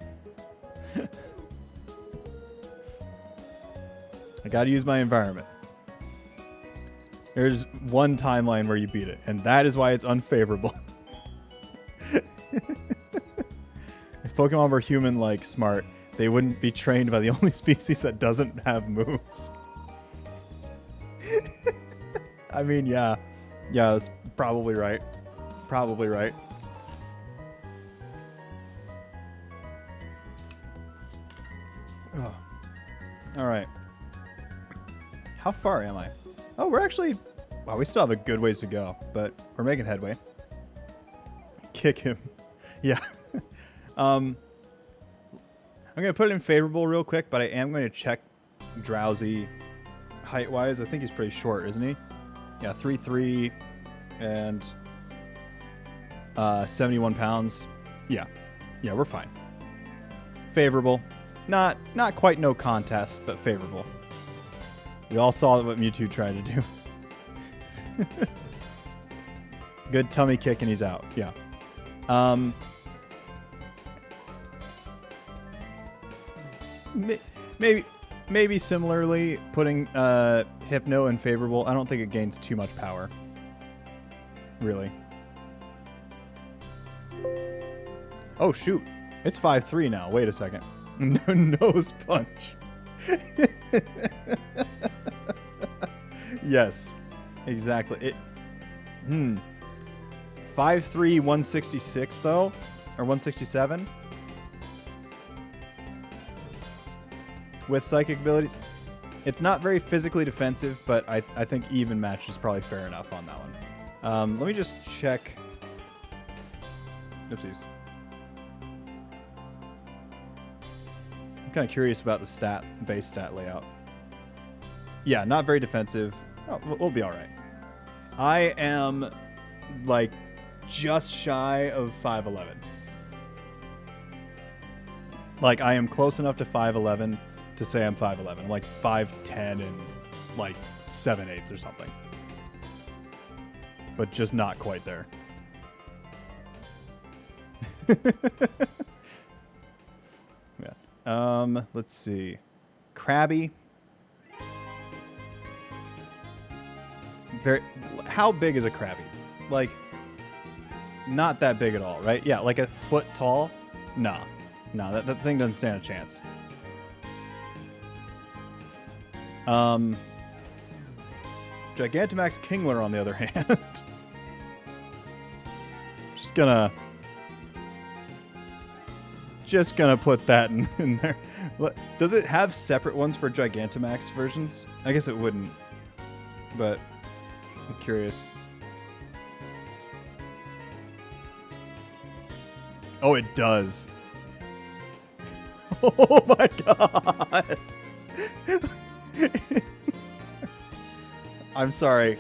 Speaker 1: I gotta use my environment. There's one timeline where you beat it, and that is why it's unfavorable. If Pokemon were human-like smart, they wouldn't be trained by the only species that doesn't have moves. I mean, yeah. Yeah, that's probably right. Probably right. Oh. All right. How far am I? Oh, we're actually... Wow, we still have a good ways to go, but we're making headway. Kick him. Yeah. I'm going to put it in favorable real quick, but I am going to check Drowsy height-wise. I think he's pretty short, isn't he? Yeah, 3'3", and 71 pounds. Yeah. Yeah, we're fine. Favorable. Not quite no contest, but favorable. We all saw what Mewtwo tried to do. Good tummy kick and he's out. Yeah. Maybe similarly, putting Hypno in favorable. I don't think it gains too much power. Really. Oh, shoot. It's 5'3" now. Wait a second. Nose punch. Yes. Exactly. 5'3", 166 though? Or 167? With psychic abilities. It's not very physically defensive, but I think even match is probably fair enough on that one. Let me just check. Oopsies. I'm kind of curious about the base stat layout. Yeah, not very defensive. Oh, we'll be all right. I am like just shy of 5'11". Like I am close enough to 5'11" to say I'm 5'11". I'm like 5'10" and like 7/8 or something. But just not quite there. Yeah. Let's see. Krabby. How big is a Krabby? Like, not that big at all, right? Yeah, like a foot tall? Nah. Nah, that thing doesn't stand a chance. Gigantamax Kingler, on the other hand. Just gonna put that in there. Does it have separate ones for Gigantamax versions? I guess it wouldn't, but I'm curious. Oh, it does. Oh my god. I'm sorry.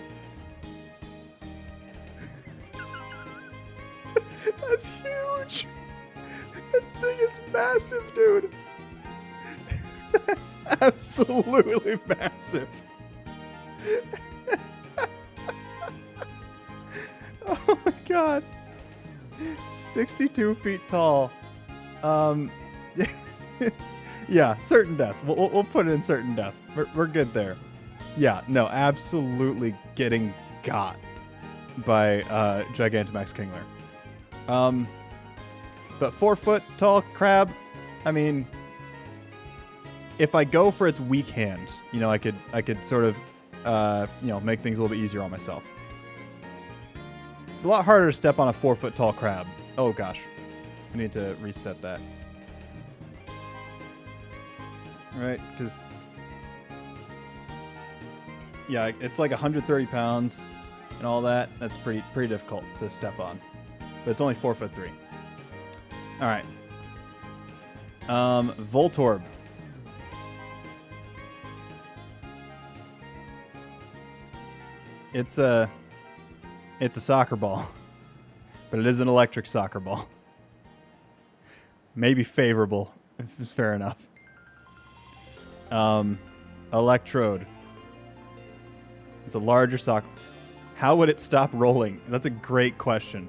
Speaker 1: That's huge. That thing is massive, dude. That's absolutely massive. Oh my god. 62 feet tall. Yeah, certain death. We'll put it in certain death. We're good there. Yeah, no, absolutely getting got by Gigantamax Kingler. But 4 foot tall crab, I mean, if I go for its weak hand, you know, I could sort of, you know, make things a little bit easier on myself. It's a lot harder to step on a 4 foot tall crab. Oh gosh, I need to reset that. All right, because yeah, it's like 130 pounds and all that. That's pretty difficult to step on, but it's only 4'3". All right. Voltorb. It's a soccer ball, but it is an electric soccer ball. Maybe favorable, if it's fair enough. Electrode. It's a larger soccer. How would it stop rolling? That's a great question.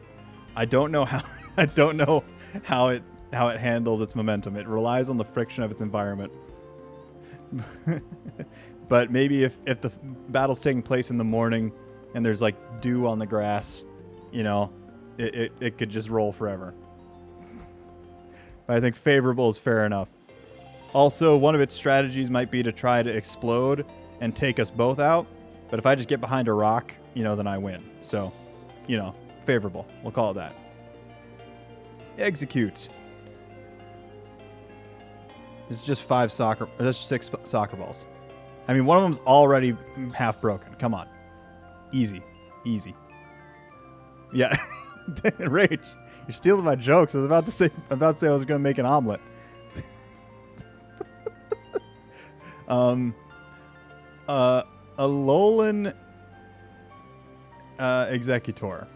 Speaker 1: I don't know how. I don't know how it handles its momentum. It relies on the friction of its environment. But maybe if the battle's taking place in the morning and there's like dew on the grass, you know, it could just roll forever. But I think favorable is fair enough. Also, one of its strategies might be to try to explode and take us both out. But if I just get behind a rock, you know, then I win. So, you know, favorable. We'll call it that. Execute. It's just 6 soccer balls. I mean, one of them's already half broken. Come on. Easy. Easy. Yeah. Rage. You're stealing my jokes. I was about to say I was going to make an omelet. Alolan Executor.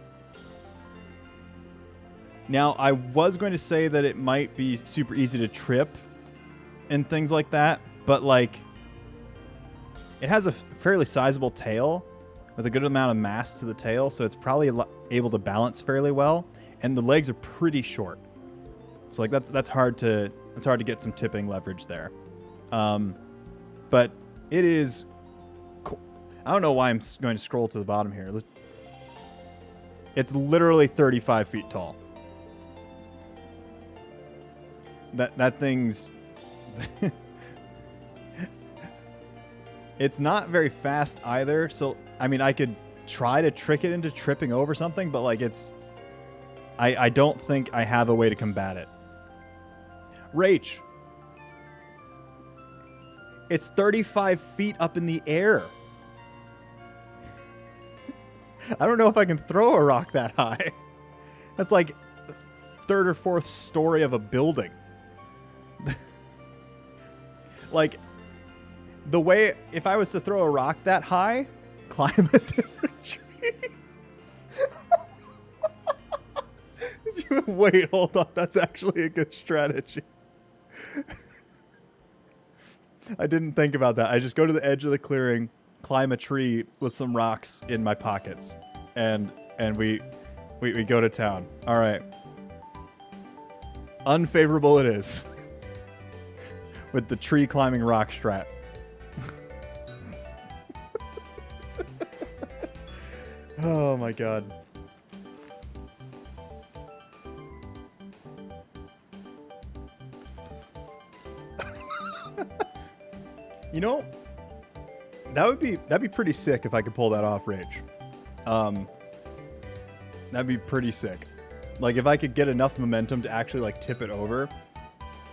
Speaker 1: Now, I was going to say that it might be super easy to trip and things like that, but like it has a fairly sizable tail with a good amount of mass to the tail, so it's probably able to balance fairly well, and the legs are pretty short. So like that's hard to get some tipping leverage there. But it is I don't know why I'm going to scroll to the bottom here. It's literally 35 feet tall. That thing's it's not very fast either, so I mean I could try to trick it into tripping over something, but like I don't think I have a way to combat it. Rach. It's 35 feet up in the air. I don't know if I can throw a rock that high. That's like the 3rd or 4th story of a building. Like, the way, if I was to throw a rock that high, climb a different tree. Wait, hold on. That's actually a good strategy. I didn't think about that. I just go to the edge of the clearing, climb a tree with some rocks in my pockets, and we go to town. All right. Unfavorable it is. With the tree climbing rock strat. Oh my god. You know, that'd be pretty sick if I could pull that off, Rage. That'd be pretty sick. Like if I could get enough momentum to actually like tip it over.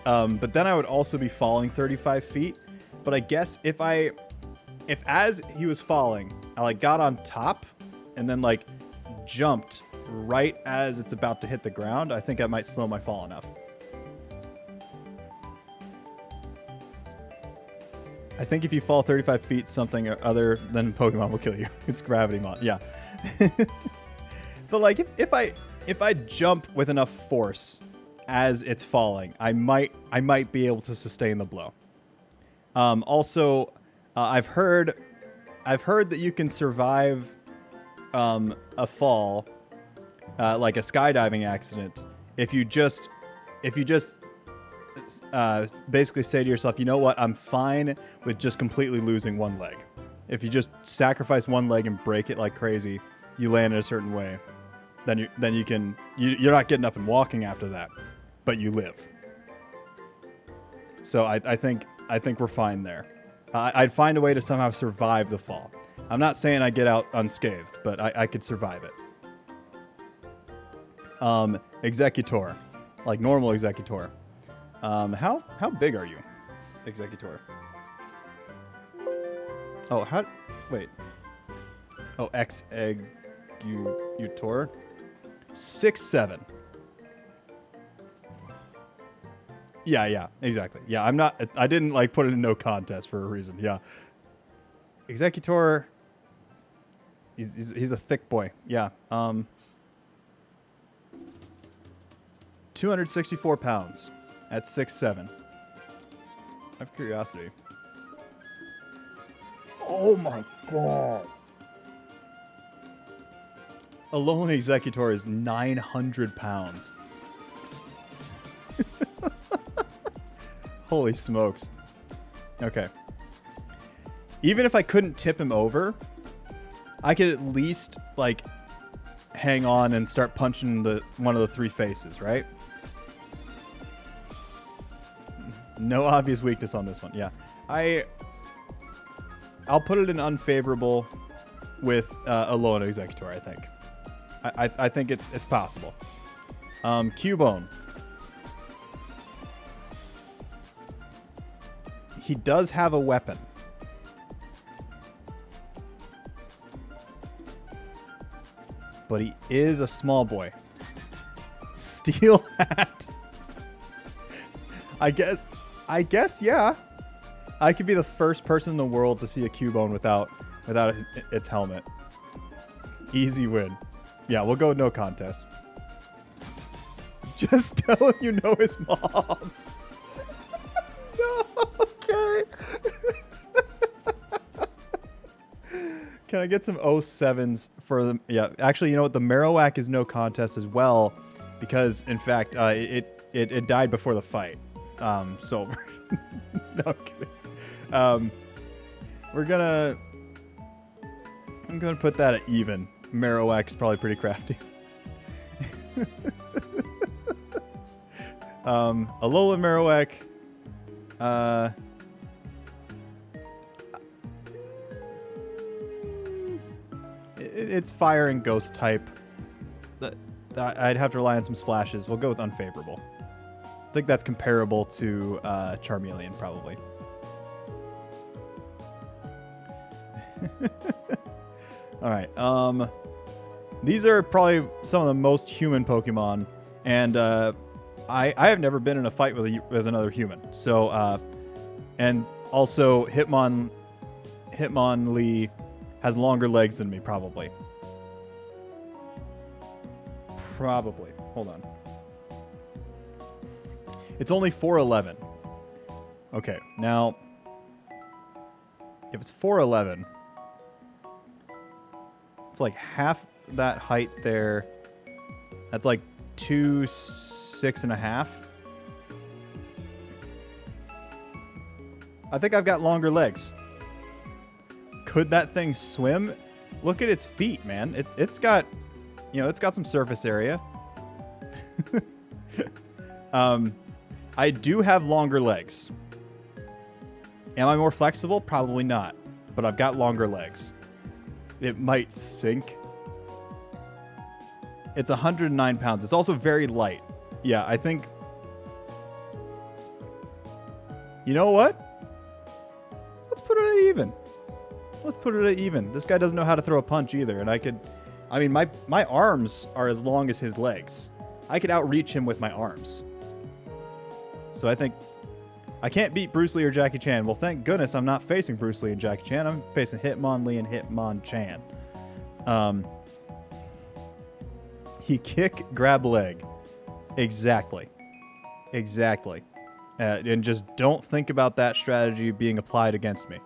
Speaker 1: But then I would also be falling 35 feet. But I guess if as he was falling, I like got on top and then like jumped right as it's about to hit the ground, I think I might slow my fall enough. I think if you fall 35 feet, something other than Pokemon will kill you. It's Gravity Mon. Yeah. But like if I jump with enough force as it's falling, I might be able to sustain the blow. Also, I've heard that you can survive a fall, like a skydiving accident, if you just basically say to yourself, you know what, I'm fine with just completely losing one leg. If you just sacrifice one leg and break it like crazy, you land in a certain way, then you're not getting up and walking after that, but you live. So I think we're fine there. I'd find a way to somehow survive the fall. I'm not saying I get out unscathed, but I could survive it. Executor, like normal Executor. How big are you, Executor? Oh, wait. Oh, Executor. 6'7". Yeah, exactly. Yeah, I didn't like put it in no contest for a reason. Yeah. Executor, he's a thick boy. Yeah. 264 pounds at 6'7". I have curiosity. Oh my god. Alone Executor is 900 pounds. Holy smokes. Okay. Even if I couldn't tip him over, I could at least, like, hang on and start punching one of the three faces, right? No obvious weakness on this one. Yeah. I'll put it in unfavorable with Alone Executor, I think. I think it's possible. Cubone. He does have a weapon. But he is a small boy. Steel hat. I guess, yeah. I could be the first person in the world to see a Cubone without its helmet. Easy win. Yeah, we'll go no contest. Just tell him you know his mom. No, okay. Can I get some 07s for them? Yeah, actually, you know what? The Marowak is no contest as well, because in fact, it died before the fight. So no, I'm kidding. I'm gonna put that at even. Marowak is probably pretty crafty. Alola Marowak. It's fire and ghost type. I'd have to rely on some splashes. We'll go with unfavorable. I think that's comparable to Charmeleon, probably. All right. These are probably some of the most human Pokemon, and I have never been in a fight with another human. So, and also Hitmonlee has longer legs than me, probably. Probably. Hold on. It's only 4'11". Okay, now if it's 4'11", it's like half that height there. That's like 2'6.5". I think I've got longer legs. Could that thing swim? Look at its feet, man. It's got, it's got some surface area. I do have longer legs. Am I more flexible? Probably not. but I've got longer legs. It might sink. It's 109 pounds. It's also very light. Yeah, I think... You know what? Let's put it at even. Let's put it at even. This guy doesn't know how to throw a punch either, and I could... I mean, my arms are as long as his legs. I could outreach him with my arms. So I think... I can't beat Bruce Lee or Jackie Chan. Well, thank goodness I'm not facing Bruce Lee and Jackie Chan. I'm facing Hitmonlee and Hitmonchan. He kick, grab leg. Exactly. Exactly. And just don't think about that strategy being applied against me.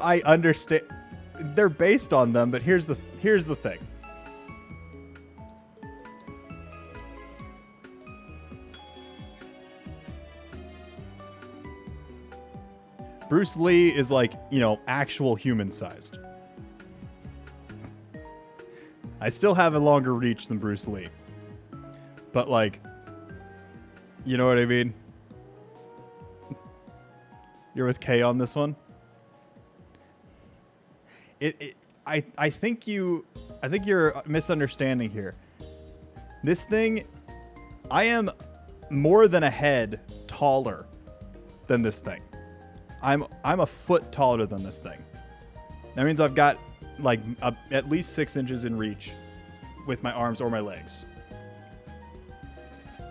Speaker 1: I understand. They're based on them, but here's the thing. Bruce Lee is like, you know, actual human-sized. I still have a longer reach than Bruce Lee. But, like, you know what I mean? You're with K on this one? I think you're misunderstanding here. This thing, I am more than a head taller than this thing. I'm a foot taller than this thing. That means I've got like at least 6 inches in reach with my arms or my legs.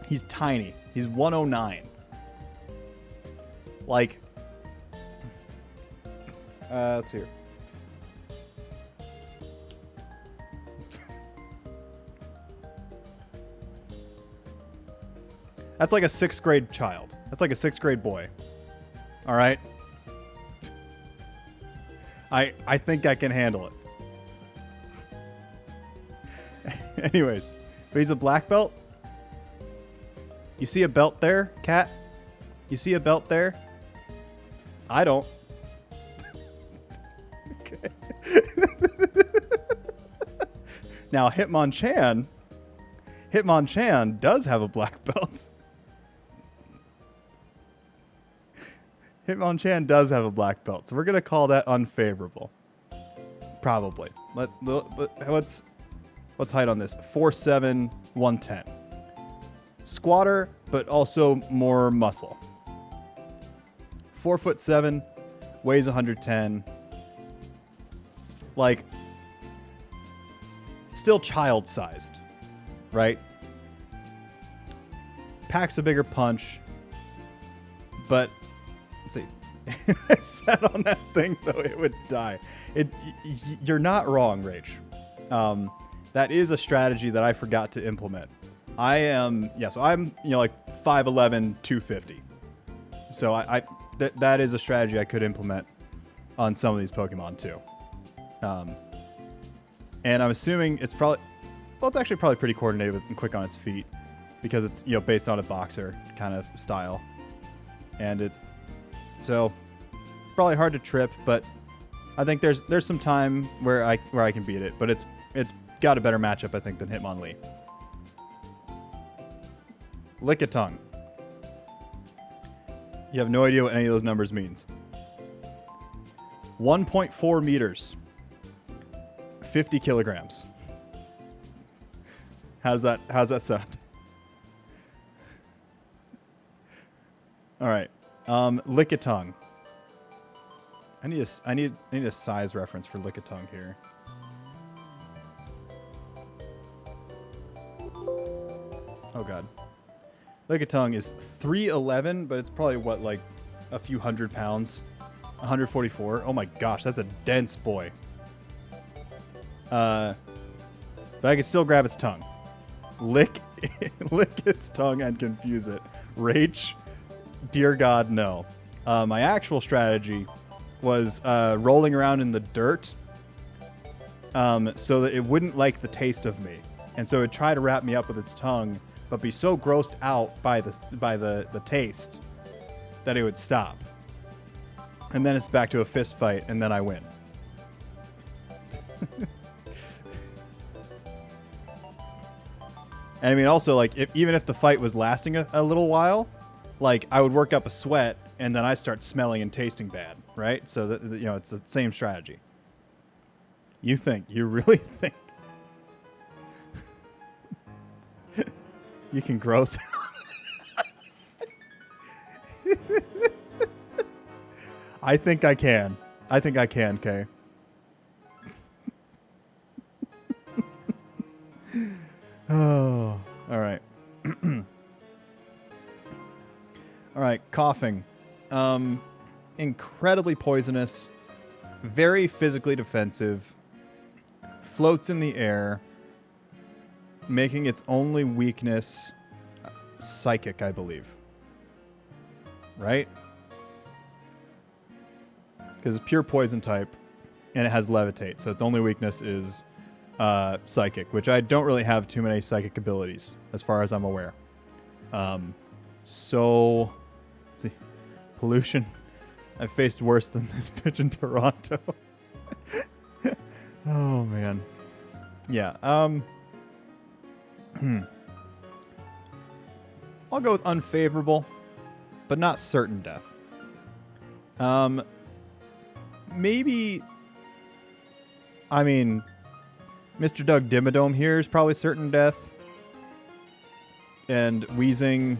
Speaker 1: He's tiny. He's 109. Like, let's hear. That's like a 6th grade child. That's like a 6th grade boy. All right. I think I can handle it. Anyways, but he's a black belt. You see a belt there, Cat? You see a belt there? I don't. Okay. Now, Hitmonchan does have a black belt. Hitmonchan does have a black belt, so we're gonna call that unfavorable. Probably. What's height on this? 4'7", 110. Squatter, but also more muscle. 4'7", weighs 110. Like, still child-sized, right? Packs a bigger punch, but let's see. If I sat on that thing, though, it would die. You're not wrong, Rach. That is a strategy that I forgot to implement. I'm like 5'11", 250. So that is a strategy I could implement on some of these Pokemon too. And I'm assuming it's actually probably pretty coordinated and quick on its feet because it's, you know, based on a boxer kind of style. And so probably hard to trip, but I think there's some time where I can beat it, but it's got a better matchup, I think, than Hitmonlee. Lickitung. You have no idea what any of those numbers means. 1.4 meters. 50 kilograms. How's that sound? All right. Lickitung. I need a size reference for Lickitung here. Oh god. Lickitung is 3'11", but it's probably what, like a few hundred pounds. 144. Oh my gosh, that's a dense boy. But I can still grab its tongue. Lick its tongue and confuse it. Rach, dear God, no. My actual strategy was rolling around in the dirt so that it wouldn't like the taste of me. And so it would try to wrap me up with its tongue, but be so grossed out by the taste that it would stop. And then it's back to a fist fight, and then I win. And I mean, also, like, even if the fight was lasting a little while, like I would work up a sweat and then I start smelling and tasting bad, right? So that, you know, it's the same strategy. You really think you can gross? I think I can. Kay. Oh, all right. All right, coughing. Incredibly poisonous, very physically defensive, floats in the air, making its only weakness psychic, I believe. Right? Because it's pure poison type, and it has levitate, so its only weakness is psychic, which I don't really have too many psychic abilities, as far as I'm aware. So, let's see, pollution. I've faced worse than this bitch in Toronto. Oh man, yeah. I'll go with unfavorable, but not certain death. Maybe. I mean, Mr. Doug Dimmadome here is probably certain death. And wheezing,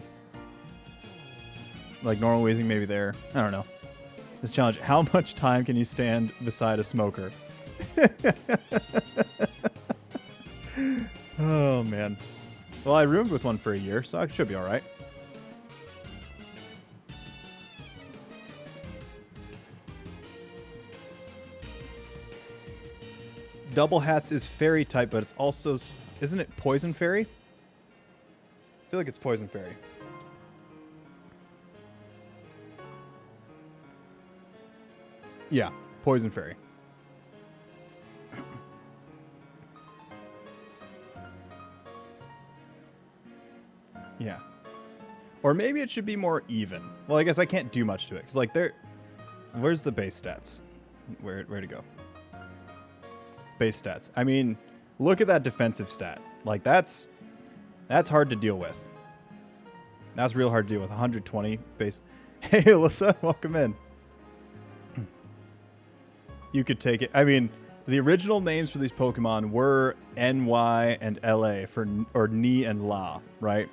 Speaker 1: like normal wheezing, maybe there. I don't know. This challenge, how much time can you stand beside a smoker? Oh, man. Well, I roomed with one for a year, so I should be all right. Double Hats is fairy type, but it's also... Isn't it poison fairy? I feel like it's poison fairy. Yeah, poison fairy. Yeah. Or maybe it should be more even. Well, I guess I can't do much to it. Because, like, there... Where's the base stats? Where to go? Base stats. I mean, look at that defensive stat. Like, that's hard to deal with. That's real hard to deal with. 120 base. Hey, Alyssa, welcome in. You could take it. I mean, the original names for these Pokemon were NY and LA or Ni and La, right?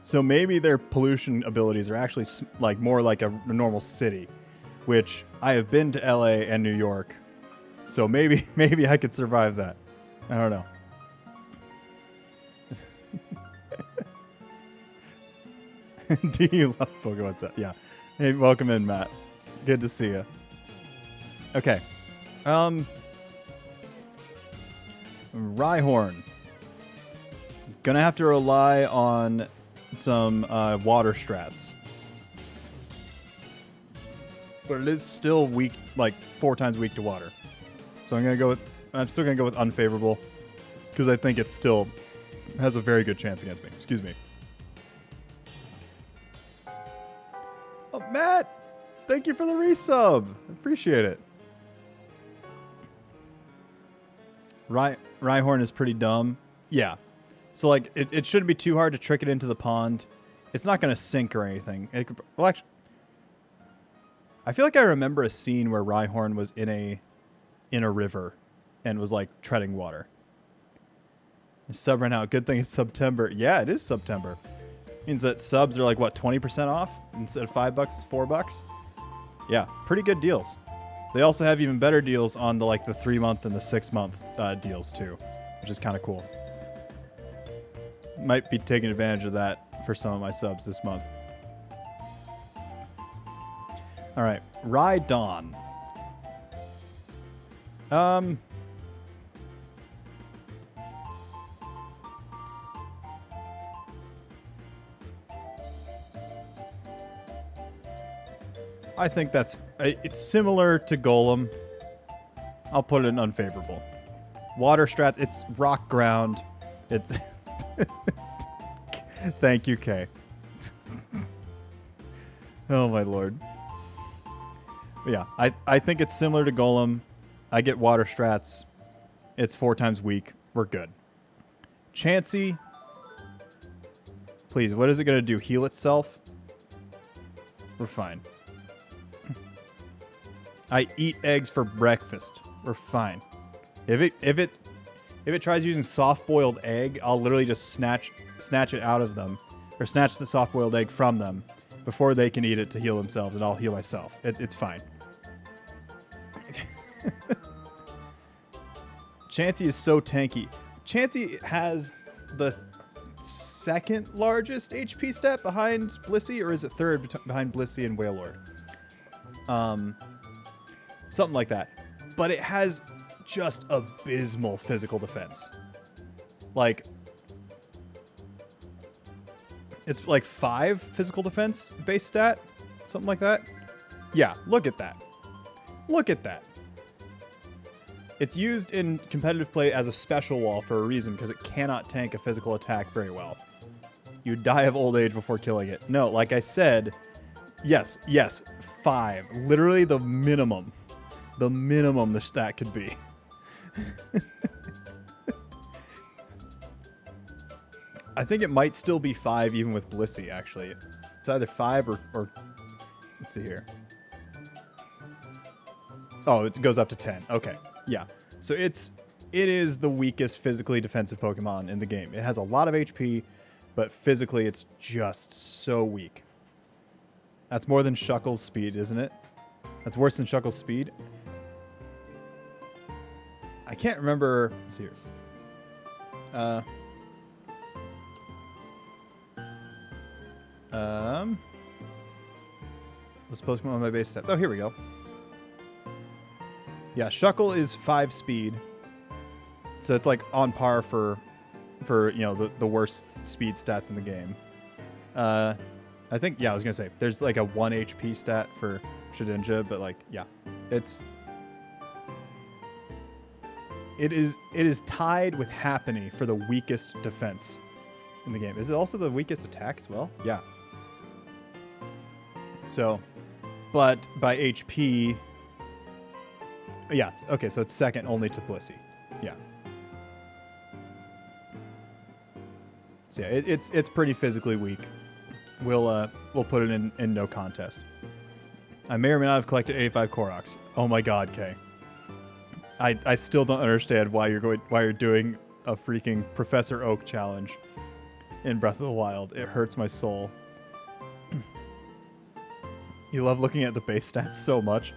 Speaker 1: So maybe their pollution abilities are actually like more like a normal city, which I have been to LA and New York. So maybe I could survive that. I don't know. Do you love Pokemon set? Yeah. Hey, welcome in, Matt. Good to see you. Okay. Rhyhorn. Gonna have to rely on some water strats. But it is still weak, like 4 times weak to water. So I'm still gonna go with unfavorable because I think it still has a very good chance against me. Excuse me. Oh, Matt, thank you for the resub. Appreciate it. Rhyhorn is pretty dumb. Yeah. So like it shouldn't be too hard to trick it into the pond. It's not gonna sink or anything. Well, actually, I feel like I remember a scene where Rhyhorn was in a river and was like treading water. Sub right now. Good thing it's September. Yeah, it is September. Means that subs are like what, 20% off instead of $5, it's $4. Yeah, pretty good deals. They also have even better deals on the 3-month and the 6-month deals too, which is kind of cool. Might be taking advantage of that for some of my subs this month. All right, Rhydon. I think it's similar to Golem. I'll put it in unfavorable. Water strats, it's rock ground. It's thank you, Kay. Oh my lord. But yeah, I think it's similar to Golem. I get water strats. It's 4 times weak. We're good. Chansey. Please, what is it going to do? Heal itself? We're fine. I eat eggs for breakfast. We're fine. If it tries using soft-boiled egg, I'll literally just snatch it out of them, or snatch the soft-boiled egg from them before they can eat it to heal themselves, and I'll heal myself. It's fine. Chansey is so tanky. Chansey has the second largest HP stat behind Blissey, or is it third behind Blissey and Wailord? Something like that. But it has just abysmal physical defense. Like, it's like 5 physical defense base stat, something like that. Yeah, look at that. Look at that. It's used in competitive play as a special wall for a reason, because it cannot tank a physical attack very well. You die of old age before killing it. No, like I said, yes, 5. Literally the minimum. The minimum the stat could be. I think it might still be 5 even with Blissey, actually. It's either 5 or let's see here. Oh, it goes up to 10. Okay. Yeah. So it is the weakest physically defensive Pokemon in the game. It has a lot of HP, but physically it's just so weak. That's more than Shuckle's speed, isn't it? That's worse than Shuckle's speed. I can't remember. Let's see here. Let's Pokemon on my base stats. Oh, here we go. Yeah, Shuckle is 5 speed. So it's like on par for you know, the worst speed stats in the game. I think, yeah, I was going to say, there's like a 1 HP stat for Shedinja, but like, yeah, it is tied with Happiny for the weakest defense in the game. Is it also the weakest attack as well? Yeah. So, but by HP, yeah, okay, so it's second only to Blissey. Yeah. So yeah, it's pretty physically weak. We'll put it in no contest. I may or may not have collected 85 Koroks. Oh my god, Kay. I still don't understand why you're doing a freaking Professor Oak challenge in Breath of the Wild. It hurts my soul. You love looking at the base stats so much.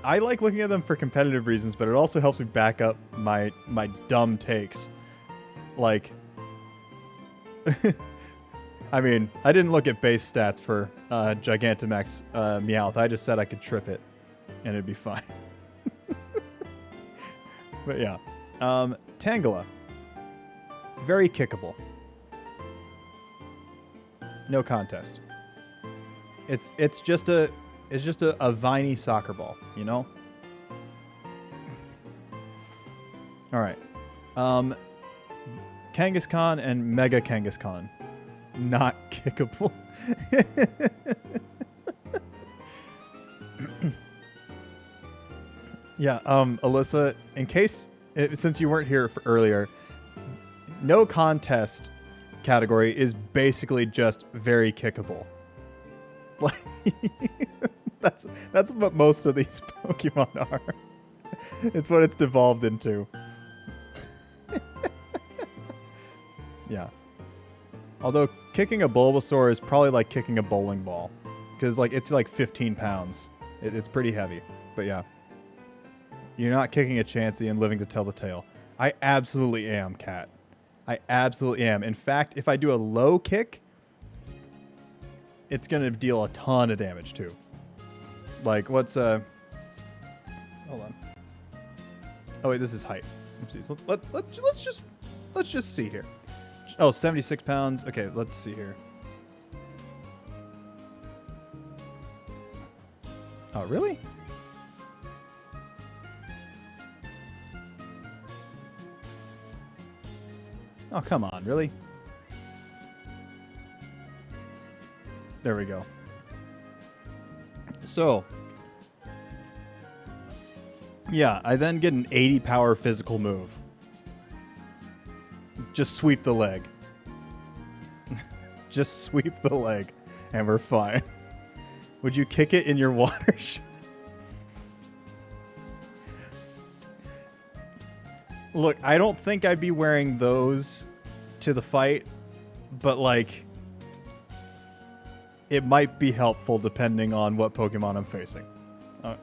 Speaker 1: I like looking at them for competitive reasons, but it also helps me back up my dumb takes. Like, I mean, I didn't look at base stats for Gigantamax Meowth. I just said I could trip it, and it'd be fine. But yeah, Tangela, very kickable. No contest. It's just a viney soccer ball, you know? All right. Kangaskhan and Mega Kangaskhan. Not kickable. Yeah, Alyssa, in case, since you weren't here earlier, no contest category is basically just very kickable. Like, that's what most of these Pokemon are. It's what it's devolved into. Yeah. Although kicking a Bulbasaur is probably like kicking a bowling ball, because like it's like 15 pounds. It's pretty heavy. But yeah, you're not kicking a Chansey and living to tell the tale. I absolutely am, Kat. I absolutely am. In fact, if I do a low kick, it's gonna deal a ton of damage too. Like what's hold on. Oh wait, this is height. Oopsies. Let's just see here. Oh, 76 pounds. Okay, let's see here. Oh, really? Oh, come on, really? There we go. So, yeah, I then get an 80 power physical move. Just sweep the leg. just sweep the leg, and we're fine. Would you kick it in your water shoes? Look, I don't think I'd be wearing those to the fight, but like, it might be helpful depending on what Pokemon I'm facing. All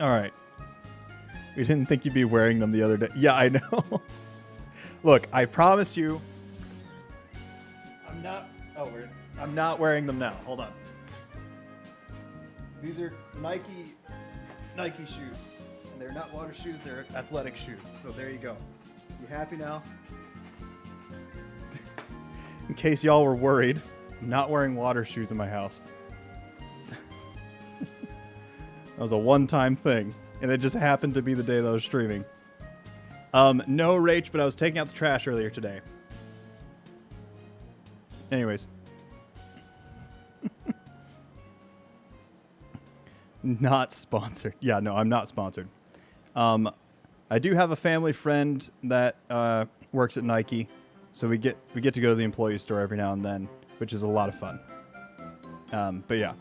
Speaker 1: right. We didn't think you'd be wearing them the other day. Yeah, I know. Look, I promise you, I'm not. Oh, weird. I'm not wearing them now. Hold on. These are Nike shoes. And they're not water shoes, they're athletic shoes. So there you go. You happy now? In case y'all were worried, I'm not wearing water shoes in my house. That was a one-time thing, and it just happened to be the day that I was streaming. No Rach, but I was taking out the trash earlier today. Anyways. Not sponsored. Yeah, no, I'm not sponsored. I do have a family friend that works at Nike, so we get to go to the employee store every now and then, which is a lot of fun. But yeah,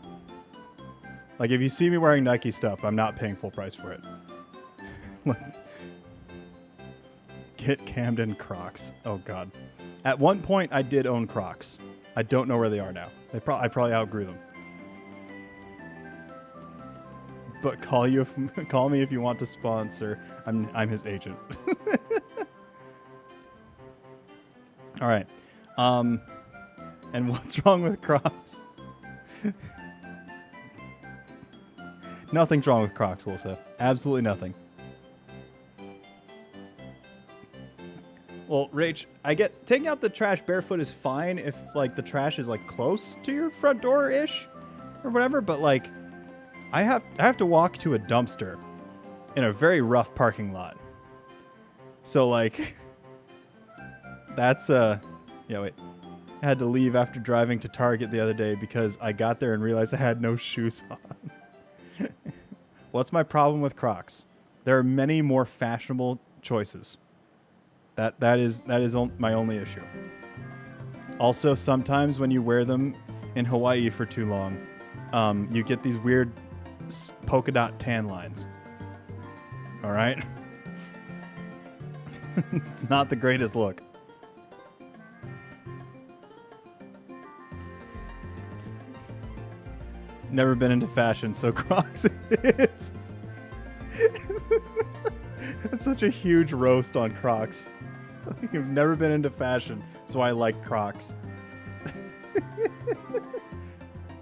Speaker 1: like if you see me wearing Nike stuff, I'm not paying full price for it. Get Camden Crocs. Oh God. At one point, I did own Crocs. I don't know where they are now. I probably outgrew them. But call me if you want to sponsor. I'm his agent. All right. And what's wrong with Crocs? Nothing's wrong with Crocs, Alyssa. Absolutely nothing. Well, Rach, I get taking out the trash barefoot is fine if like the trash is like close to your front door ish or whatever, but like I have to walk to a dumpster in a very rough parking lot. So like that's yeah, wait. I had to leave after driving to Target the other day because I got there and realized I had no shoes on. What's my problem with Crocs? There are many more fashionable choices. That is my only issue. Also, sometimes when you wear them in Hawaii for too long, you get these weird polka dot tan lines. All right? It's not the greatest look. Never been into fashion, so Crocs it is. It's such a huge roast on Crocs. You've never been into fashion, so I like Crocs.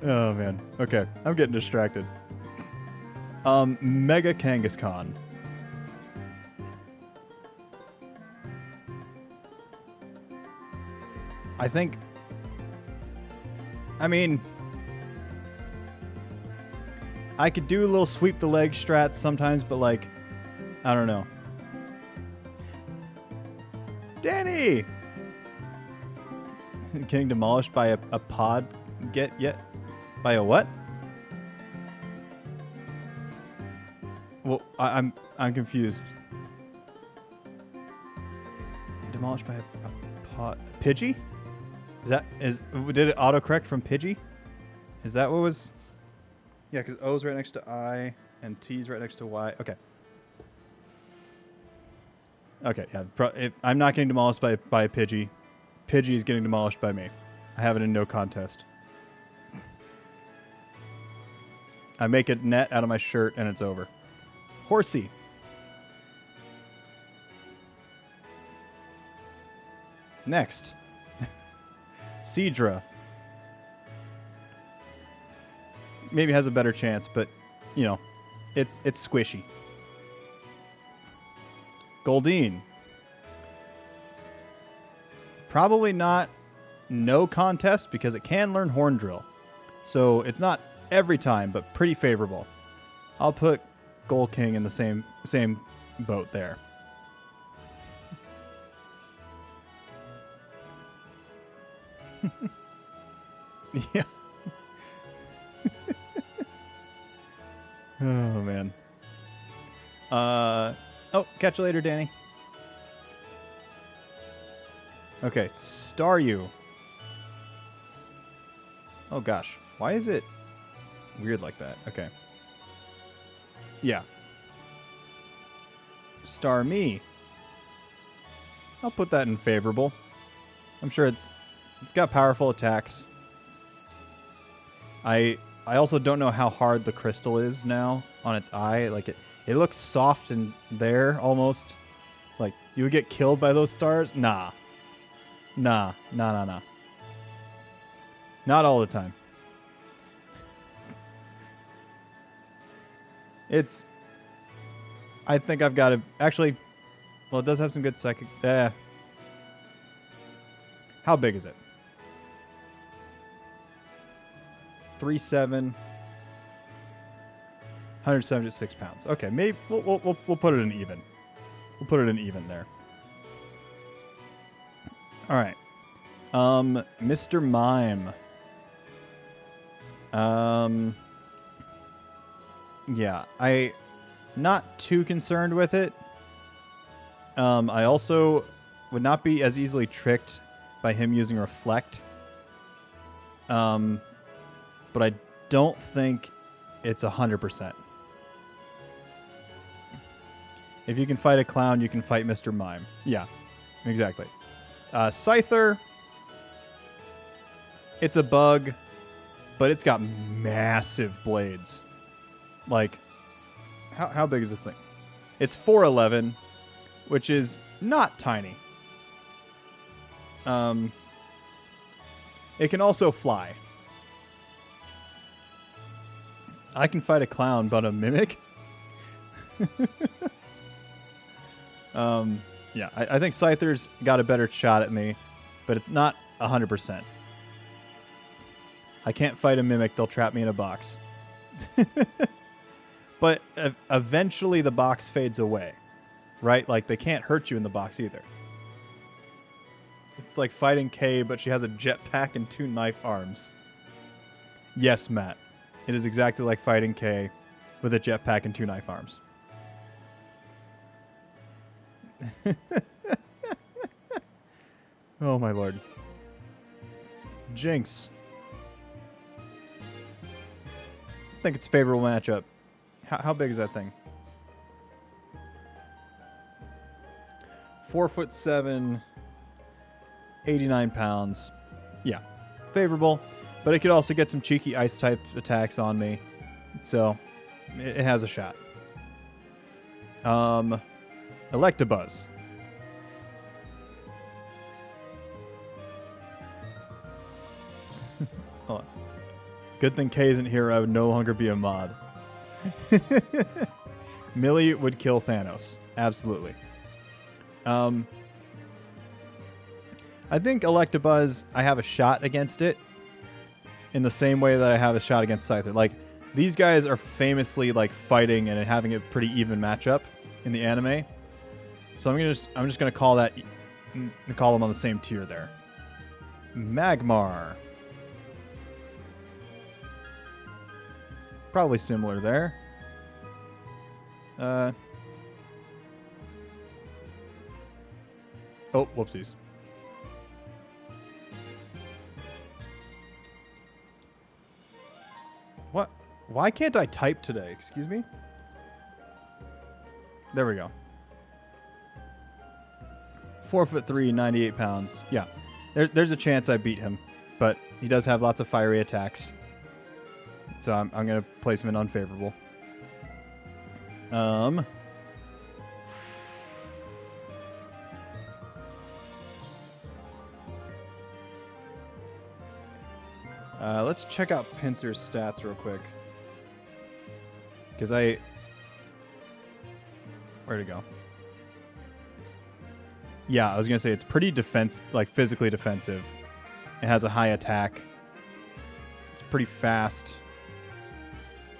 Speaker 1: Oh, man. Okay, I'm getting distracted. Mega Kangaskhan. I mean, I could do a little sweep the leg strats sometimes, but like, I don't know. Danny! Getting demolished by a pod by a what? Well, I'm confused. Demolished by a pod Pidgey? Did it autocorrect from Pidgey? Is that what was? Yeah, because O's right next to I and T's right next to Y. Okay. Okay, yeah. I'm not getting demolished by a Pidgey. Pidgey is getting demolished by me. I have it in no contest. I make a net out of my shirt and it's over. Horsey. Next. Seadra. Maybe has a better chance, but, you know, it's squishy. Goldeen. Probably not no contest because it can learn Horn Drill. So it's not every time, but pretty favorable. I'll put Gold King in the same boat there. Yeah. Oh, man. Oh, catch you later, Danny. Okay, Staryu. Oh gosh, why is it weird like that? Okay. Yeah. Starmie. I'll put that in favorable. I'm sure it's got powerful attacks. I also don't know how hard the crystal is now on its eye. Like it looks soft and there almost. Like you would get killed by those stars? Nah. Nah. Not all the time. I think I've got to actually. Well, it does have some good psychic. How big is it? It's 3'7", 176 pounds. Okay, maybe we'll put it in even. We'll put it in even there. All right. Mr. Mime. Yeah, not too concerned with it. I also would not be as easily tricked by him using Reflect. But I don't think it's 100%. If you can fight a clown, you can fight Mr. Mime. Yeah, exactly. Scyther, it's a bug, but it's got massive blades. Like, how big is this thing? It's 4'11", which is not tiny. It can also fly. I can fight a clown, but a mimic? Yeah, I think Scyther's got a better shot at me, but it's not 100%. I can't fight a mimic. They'll trap me in a box. But eventually the box fades away, right? Like, they can't hurt you in the box either. It's like fighting Kay, but she has a jetpack and 2 knife arms. Yes, Matt. It is exactly like fighting Kay with a jetpack and 2 knife arms. Oh, my lord. Jinx. I think it's a favorable matchup. How big is that thing? 4'7", 89 pounds. Yeah, favorable. But it could also get some cheeky ice-type attacks on me. So, it has a shot. Electabuzz. Hold on. Good thing Kay isn't here, or I would no longer be a mod. Millie would kill Thanos. Absolutely. I think Electabuzz, I have a shot against it in the same way that I have a shot against Scyther. Like, these guys are famously like fighting and having a pretty even matchup in the anime. So I'm just gonna call them on the same tier there. Magmar. Probably similar there. Oh, whoopsies. What? Why can't I type today? Excuse me? There we go. 4'3", 98 pounds. Yeah. There's a chance I beat him, but he does have lots of fiery attacks. So I'm going to place him in unfavorable. Let's check out Pinsir's stats real quick. Because where'd it go? Yeah, I was going to say it's pretty physically defensive. It has a high attack. It's pretty fast.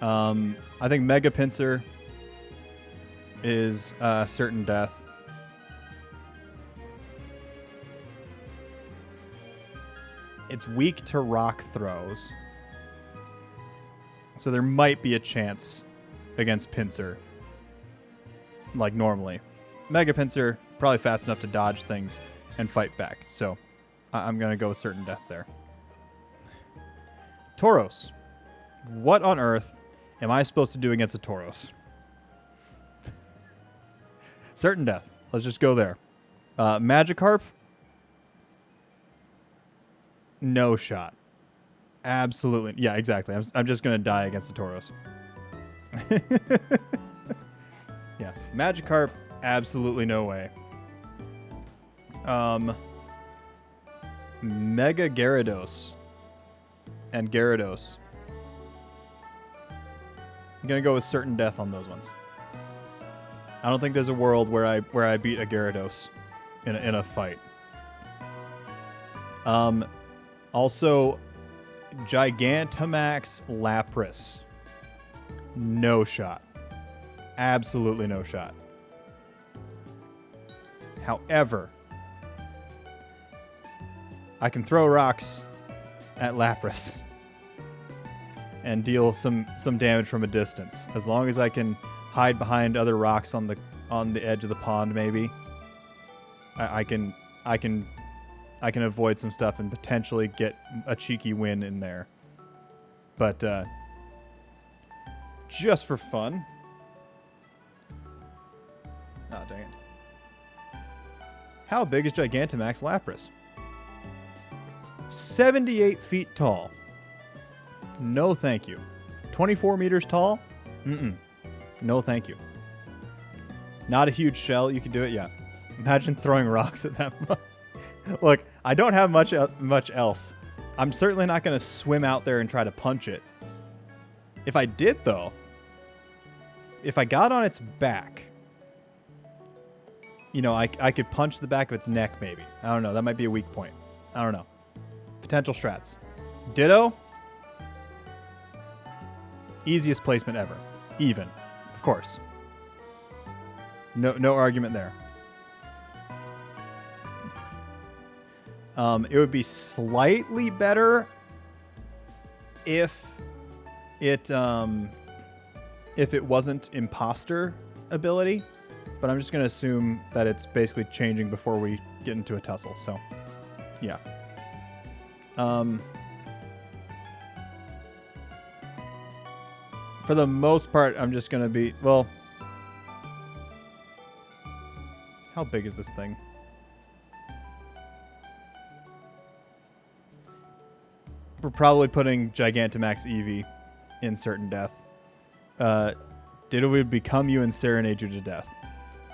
Speaker 1: I think Mega Pinsir is certain death. It's weak to rock throws. So there might be a chance against Pinsir. Like normally. Mega Pinsir, probably fast enough to dodge things. and fight back. So I'm going to go with certain death there. Tauros. What on earth am I supposed to do against a Tauros? Certain death. Let's just go there. Magikarp. No shot. Absolutely. Yeah, exactly. I'm just going to die against the Tauros. Yeah. Magikarp, absolutely no way. Mega Gyarados and Gyarados. I'm going to go with certain death on those ones. I don't think there's a world where I beat a Gyarados in a fight. Also, Gigantamax Lapras. No shot. Absolutely no shot. However, I can throw rocks at Lapras and deal some damage from a distance. As long as I can hide behind other rocks on the edge of the pond, maybe I can avoid some stuff and potentially get a cheeky win in there. But just for fun. Oh, dang it. How big is Gigantamax Lapras? 78 feet tall. No thank you. 24 meters tall? No thank you. Not a huge shell. You can do it? Yeah. Imagine throwing rocks at them. Look, I don't have much else. I'm certainly not going to swim out there and try to punch it. If I did, though, if I got on its back, you know, I could punch the back of its neck, maybe. I don't know. That might be a weak point. I don't know. Potential strats. Ditto. Easiest placement ever. Even. Of course. No argument there. It would be slightly better if it wasn't imposter ability, but I'm just going to assume that it's basically changing before we get into a tussle. So, yeah. For the most part, I'm just going to be, well, how big is this thing? We're probably putting Gigantamax Eevee in certain death. Ditto would become you and serenade you to death.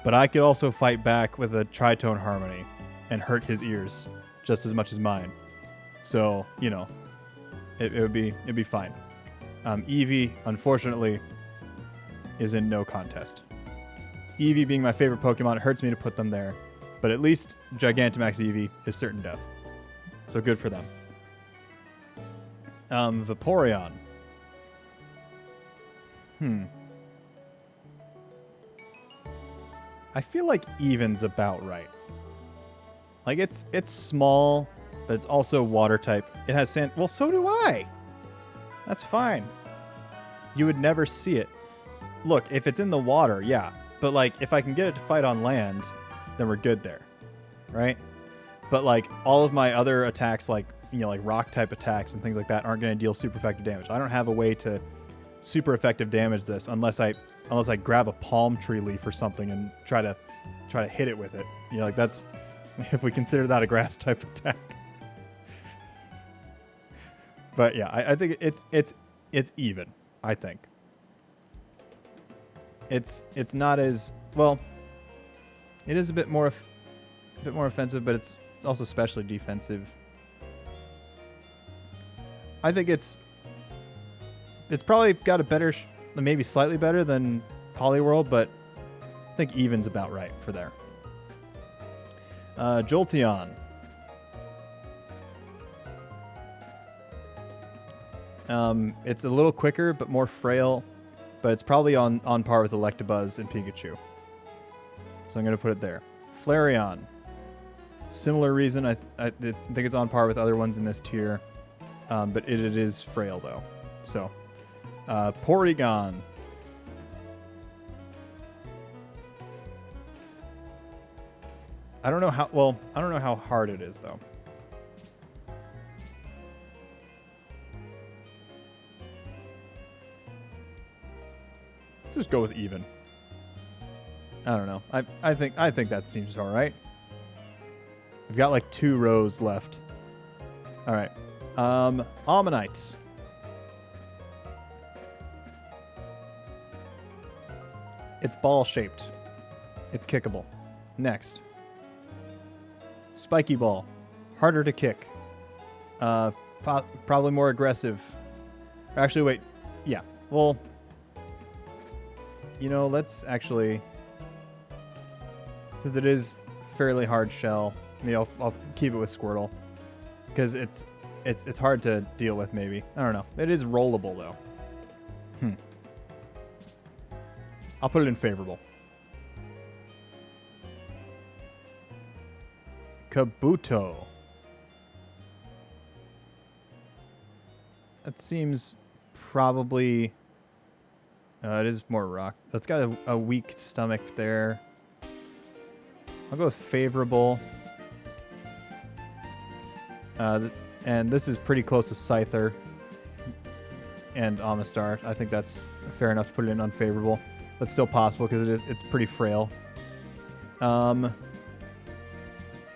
Speaker 1: But I could also fight back with a tritone harmony and hurt his ears just as much as mine. So, you know, it'd be fine. Eevee, unfortunately, is in no contest. Eevee being my favorite Pokemon, it hurts me to put them there. But at least Gigantamax Eevee is certain death. So good for them. Vaporeon. I feel like even's about right. Like it's small, but it's also water type. It has sand. Well, so do I. That's fine. You would never see it. Look, if it's in the water, yeah. But like if I can get it to fight on land, then we're good there. Right? But like all of my other attacks, like, you know, like rock type attacks and things like that aren't going to deal super effective damage. I don't have a way to super effective damage this unless I grab a palm tree leaf or something and try to hit it with it. You know, like that's, if we consider that a grass type attack. But yeah, I think it's even. I think it's not as well. It is a bit more offensive, but it's also especially defensive. I think it's probably got a better, maybe slightly better than Poliwhirl, but I think even's about right for there. Jolteon. It's a little quicker, but more frail, but it's probably on par with Electabuzz and Pikachu. So I'm going to put it there. Flareon. Similar reason. I think it's on par with other ones in this tier. But it is frail, though. So, Porygon. I don't know how, well, I don't know how hard it is, though. Let's just go with even. I don't know. I think that seems all right. We've got like 2 rows left. All right. Ammonite. It's ball-shaped. It's kickable. Next. Spiky ball. Harder to kick. Probably more aggressive. Actually, wait. Yeah. Well, you know, let's actually... Since it is fairly hard shell, maybe I'll keep it with Squirtle. Because it's hard to deal with, maybe. I don't know. It is rollable, though. I'll put it in favorable. Kabuto. That seems probably... it is more rock. That's got a weak stomach there. I'll go with favorable. And this is pretty close to Scyther and Amistar. I think that's fair enough to put it in unfavorable, but still possible because it's pretty frail.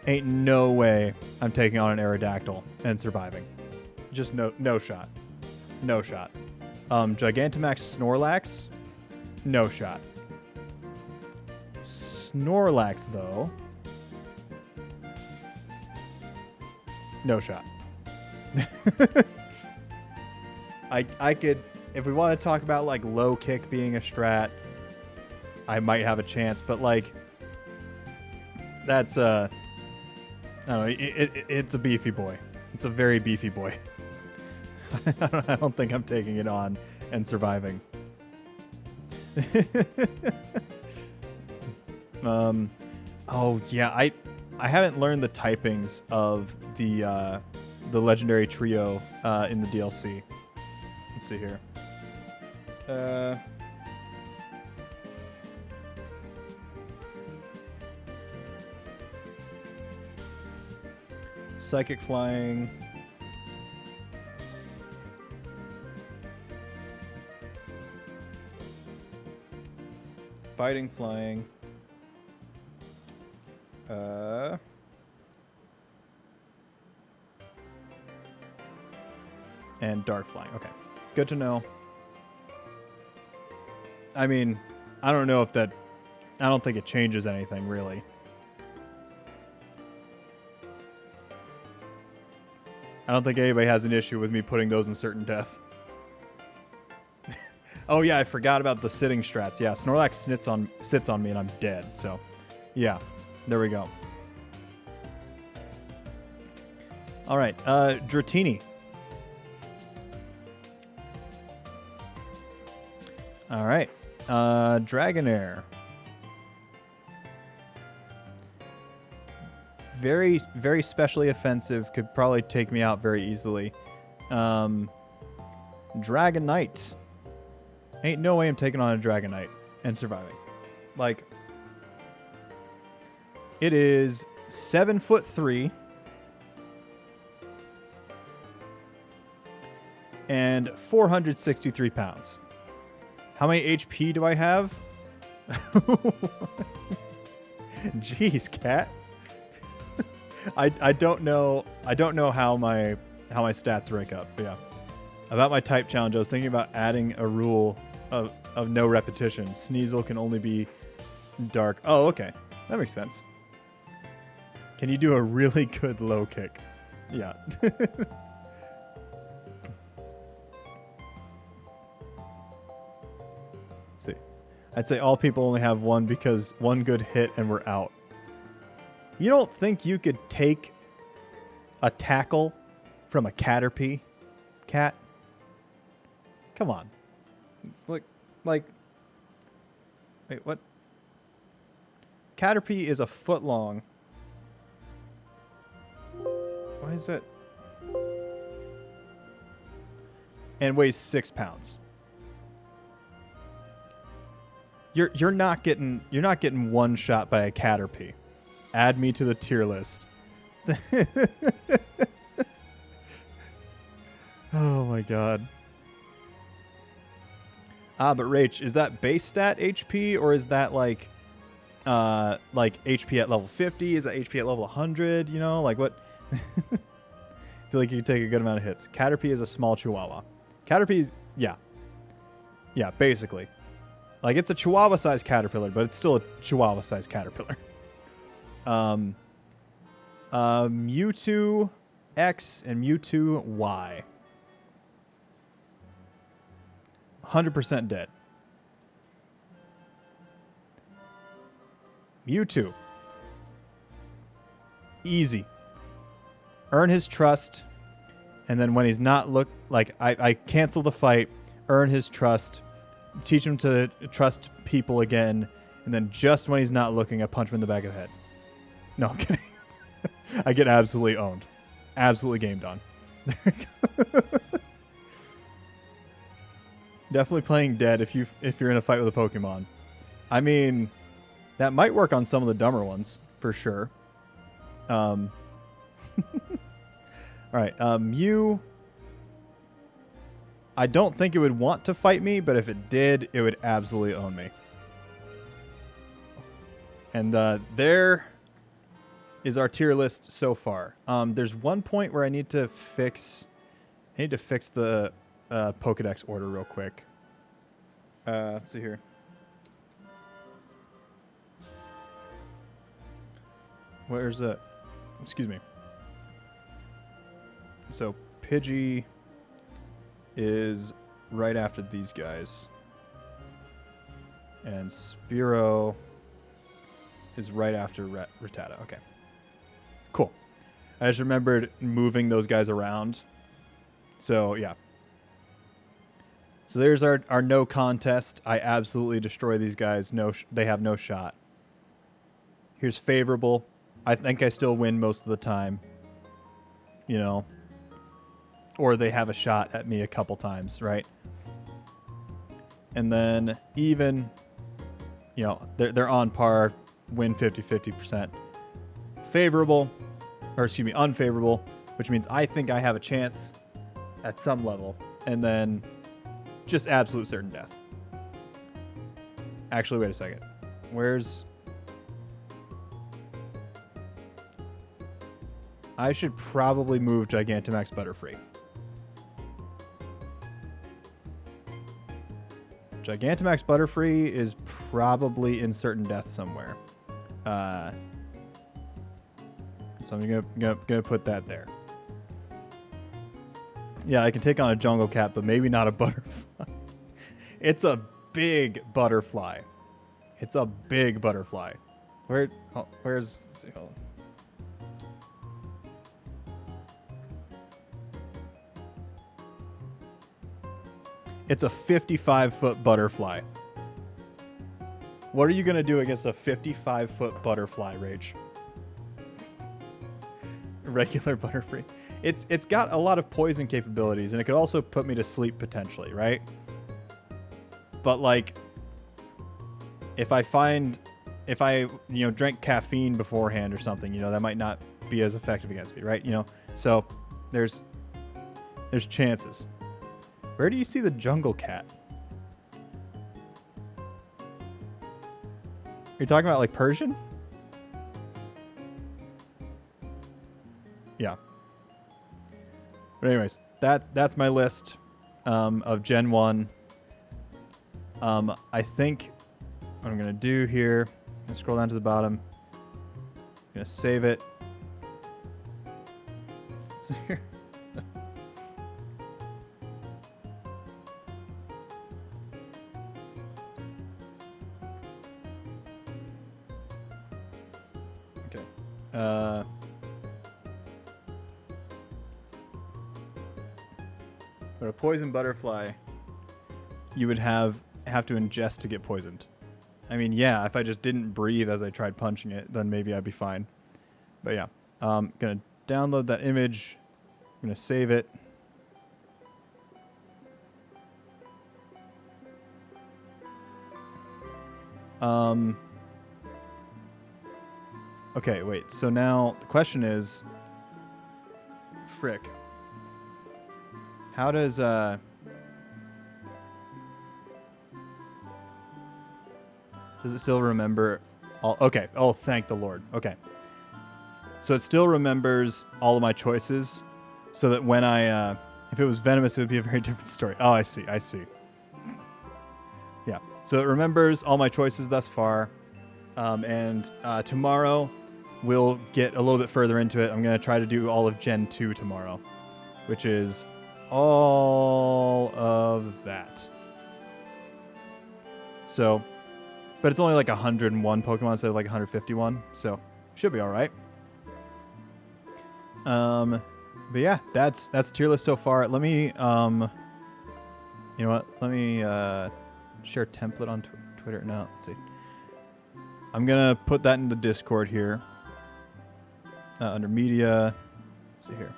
Speaker 1: Ain't no way I'm taking on an Aerodactyl and surviving. Just no shot. No shot. Gigantamax Snorlax, no shot. Snorlax, though, no shot. I could, if we want to talk about like low kick being a strat, I might have a chance, but like that's I don't know, it's a beefy boy. It's a very beefy boy. I don't think I'm taking it on and surviving. Oh yeah, I haven't learned the typings of the legendary trio in the DLC. Let's see here. Psychic flying. Fighting flying. And dark flying. Okay. Good to know. I mean, I don't know if that... I don't think it changes anything, really. I don't think anybody has an issue with me putting those in certain death. Oh, yeah, I forgot about the sitting strats. Yeah, Snorlax sits on me and I'm dead. So, yeah, there we go. All right, Dratini. All right, Dragonair. Very, very specially offensive. Could probably take me out very easily. Dragonite. Ain't no way I'm taking on a Dragonite and surviving. Like, it is 7'3" and 463 pounds. How many HP do I have? Jeez, cat. I don't know how my stats rank up. But yeah. About my type challenge, I was thinking about adding a rule of no repetition. Sneasel can only be dark. Oh, okay. That makes sense. Can you do a really good low kick? Yeah. Let's see. I'd say all people only have one because one good hit and we're out. You don't think you could take a tackle from a Caterpie cat? Come on. Look, like... Wait, what? Caterpie is a foot long. Why is it? And weighs 6 pounds. You're not getting one shot by a Caterpie. Add me to the tier list. Oh my god. Ah, but Rach, is that base stat HP or is that like HP at level 50? Is that HP at level 100? You know, like what? I feel like you can take a good amount of hits. Caterpie is a small chihuahua. Caterpie's, yeah. Yeah, basically. Like, it's a chihuahua-sized caterpillar, but it's still a chihuahua-sized caterpillar. Mewtwo X and Mewtwo Y. 100% dead. Mewtwo. Easy. Earn his trust, and then when he's not I cancel the fight, earn his trust, teach him to trust people again, and then just when he's not looking, I punch him in the back of the head. No, I'm kidding. I get absolutely owned. Absolutely gamed on. Definitely playing dead if you're in a fight with a Pokemon. I mean, that might work on some of the dumber ones, for sure. Alright, Mew. I don't think it would want to fight me, but if it did, it would absolutely own me. And there is our tier list so far. There's one point where I need to fix the Pokedex order real quick. Let's see here. Where's that? Excuse me. So Pidgey is right after these guys. And Spearow is right after Rattata. Okay. Cool. I just remembered moving those guys around. So, yeah. So there's our no contest. I absolutely destroy these guys. They have no shot. Here's favorable. I think I still win most of the time. You know. Or they have a shot at me a couple times, right? And then even, you know, they're on par, win 50%. Favorable, or excuse me, unfavorable, which means I think I have a chance at some level. And then just absolute certain death. Actually, wait a second. I should probably move Gigantamax Butterfree. Gigantamax Butterfree is probably in certain death somewhere. So I'm gonna put that there. Yeah, I can take on a jungle cat, but maybe not a butterfly. It's a big butterfly. It's a big butterfly. Where's? Let's see, hold on. It's a 55-foot butterfly. What are you going to do against a 55-foot butterfly, Rage? Regular Butterfree. It's got a lot of poison capabilities, and it could also put me to sleep potentially, right? But, like, if I drank caffeine beforehand or something, you know, that might not be as effective against me, right? You know, so there's chances. Where do you see the jungle cat? You're talking about like Persian? Yeah. But anyways, that's my list of Gen 1. I think what I'm going to do here, I'm going to scroll down to the bottom. I'm going to save it. So here. But a poison butterfly, you would have to ingest to get poisoned. I mean, yeah, if I just didn't breathe as I tried punching it, then maybe I'd be fine. But yeah, I'm going to download that image. I'm going to save it. Okay, wait. So now the question is, frick. How does does it still remember all? Okay. Oh, thank the Lord. Okay. So it still remembers all of my choices, so that when I if it was venomous, it would be a very different story. Oh, I see. I see. Yeah. So it remembers all my choices thus far, and tomorrow we'll get a little bit further into it. I'm gonna try to do all of Gen 2 tomorrow, which is all of that. So, but it's only like 101 Pokemon instead of like 151, so should be all right. But yeah, that's tier list so far. Let me, you know what? Let me share template on Twitter. No, let's see. I'm gonna put that in the Discord here under media. Let's see here.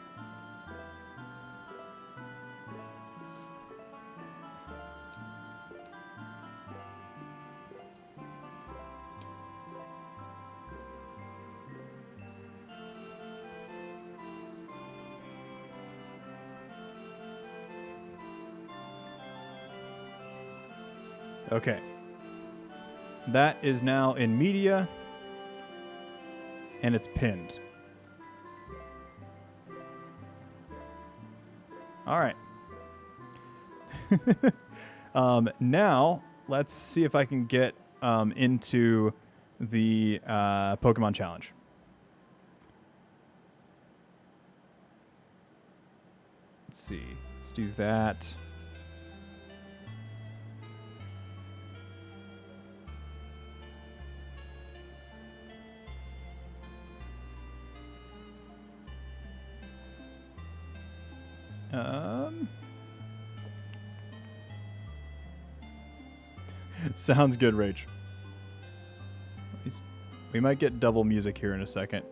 Speaker 1: Okay. That is now in media, and it's pinned. All right. Now, let's see if I can get into the Pokemon Challenge. Let's see. Let's do that. Sounds good, Rach. We might get double music here in a second.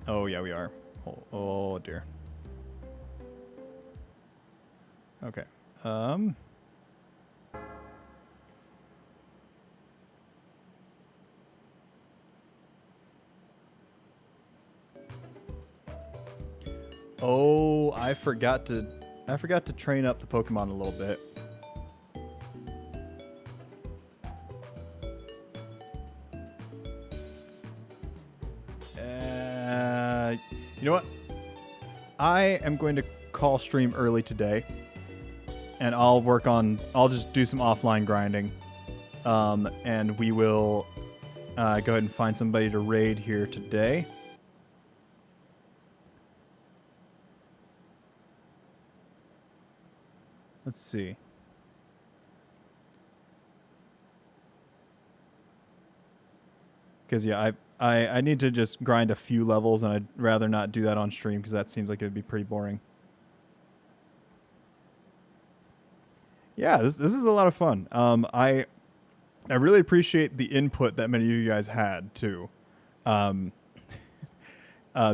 Speaker 1: Oh, yeah, we are. Oh dear. Okay. Oh, I forgot to train up the Pokemon a little bit. You know what? I am going to call stream early today, and I'll just do some offline grinding, and we will go ahead and find somebody to raid here today. Let's see. Because, yeah, I need to just grind a few levels, and I'd rather not do that on stream because that seems like it would be pretty boring. Yeah, this is a lot of fun. I really appreciate the input that many of you guys had too,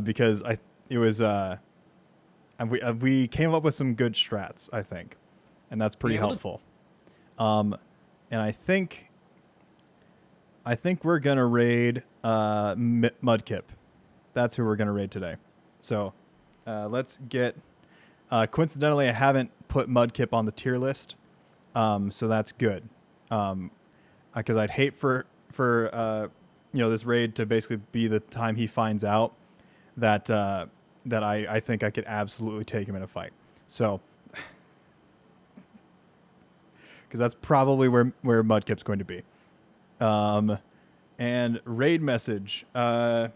Speaker 1: because we came up with some good strats, I think, and that's pretty helpful. And I think we're gonna raid Mudkip. That's who we're gonna raid today. So let's get. Coincidentally, I haven't put Mudkip on the tier list, so that's good. Because I'd hate for this raid to basically be the time he finds out that I think I could absolutely take him in a fight. So. Because that's probably where Mudkip's going to be. And raid message. I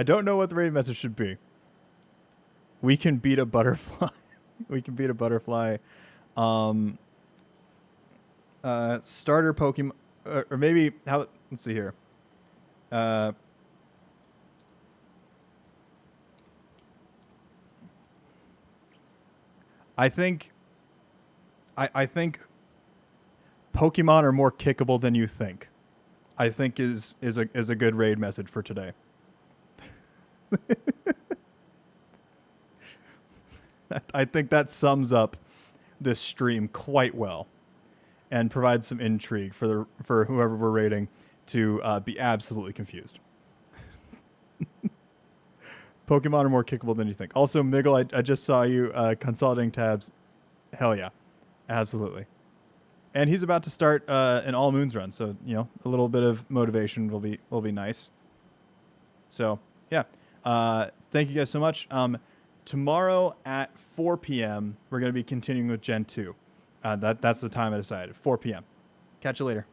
Speaker 1: don't know what the raid message should be. We can beat a butterfly. We can beat a butterfly. Starter Pokemon, or maybe how? Let's see here. I think Pokemon are more kickable than you think. I think is a good raid message for today. I think that sums up this stream quite well and provide some intrigue for whoever we're rating to be absolutely confused. Pokemon are more kickable than you think. Also, Miggle, I just saw you consolidating tabs. Hell yeah, absolutely. And he's about to start an All Moons run, so a little bit of motivation will be nice. So yeah, thank you guys so much. Tomorrow at 4 p.m. we're going to be continuing with Gen 2. That's the time I decided. 4 p.m. Catch you later.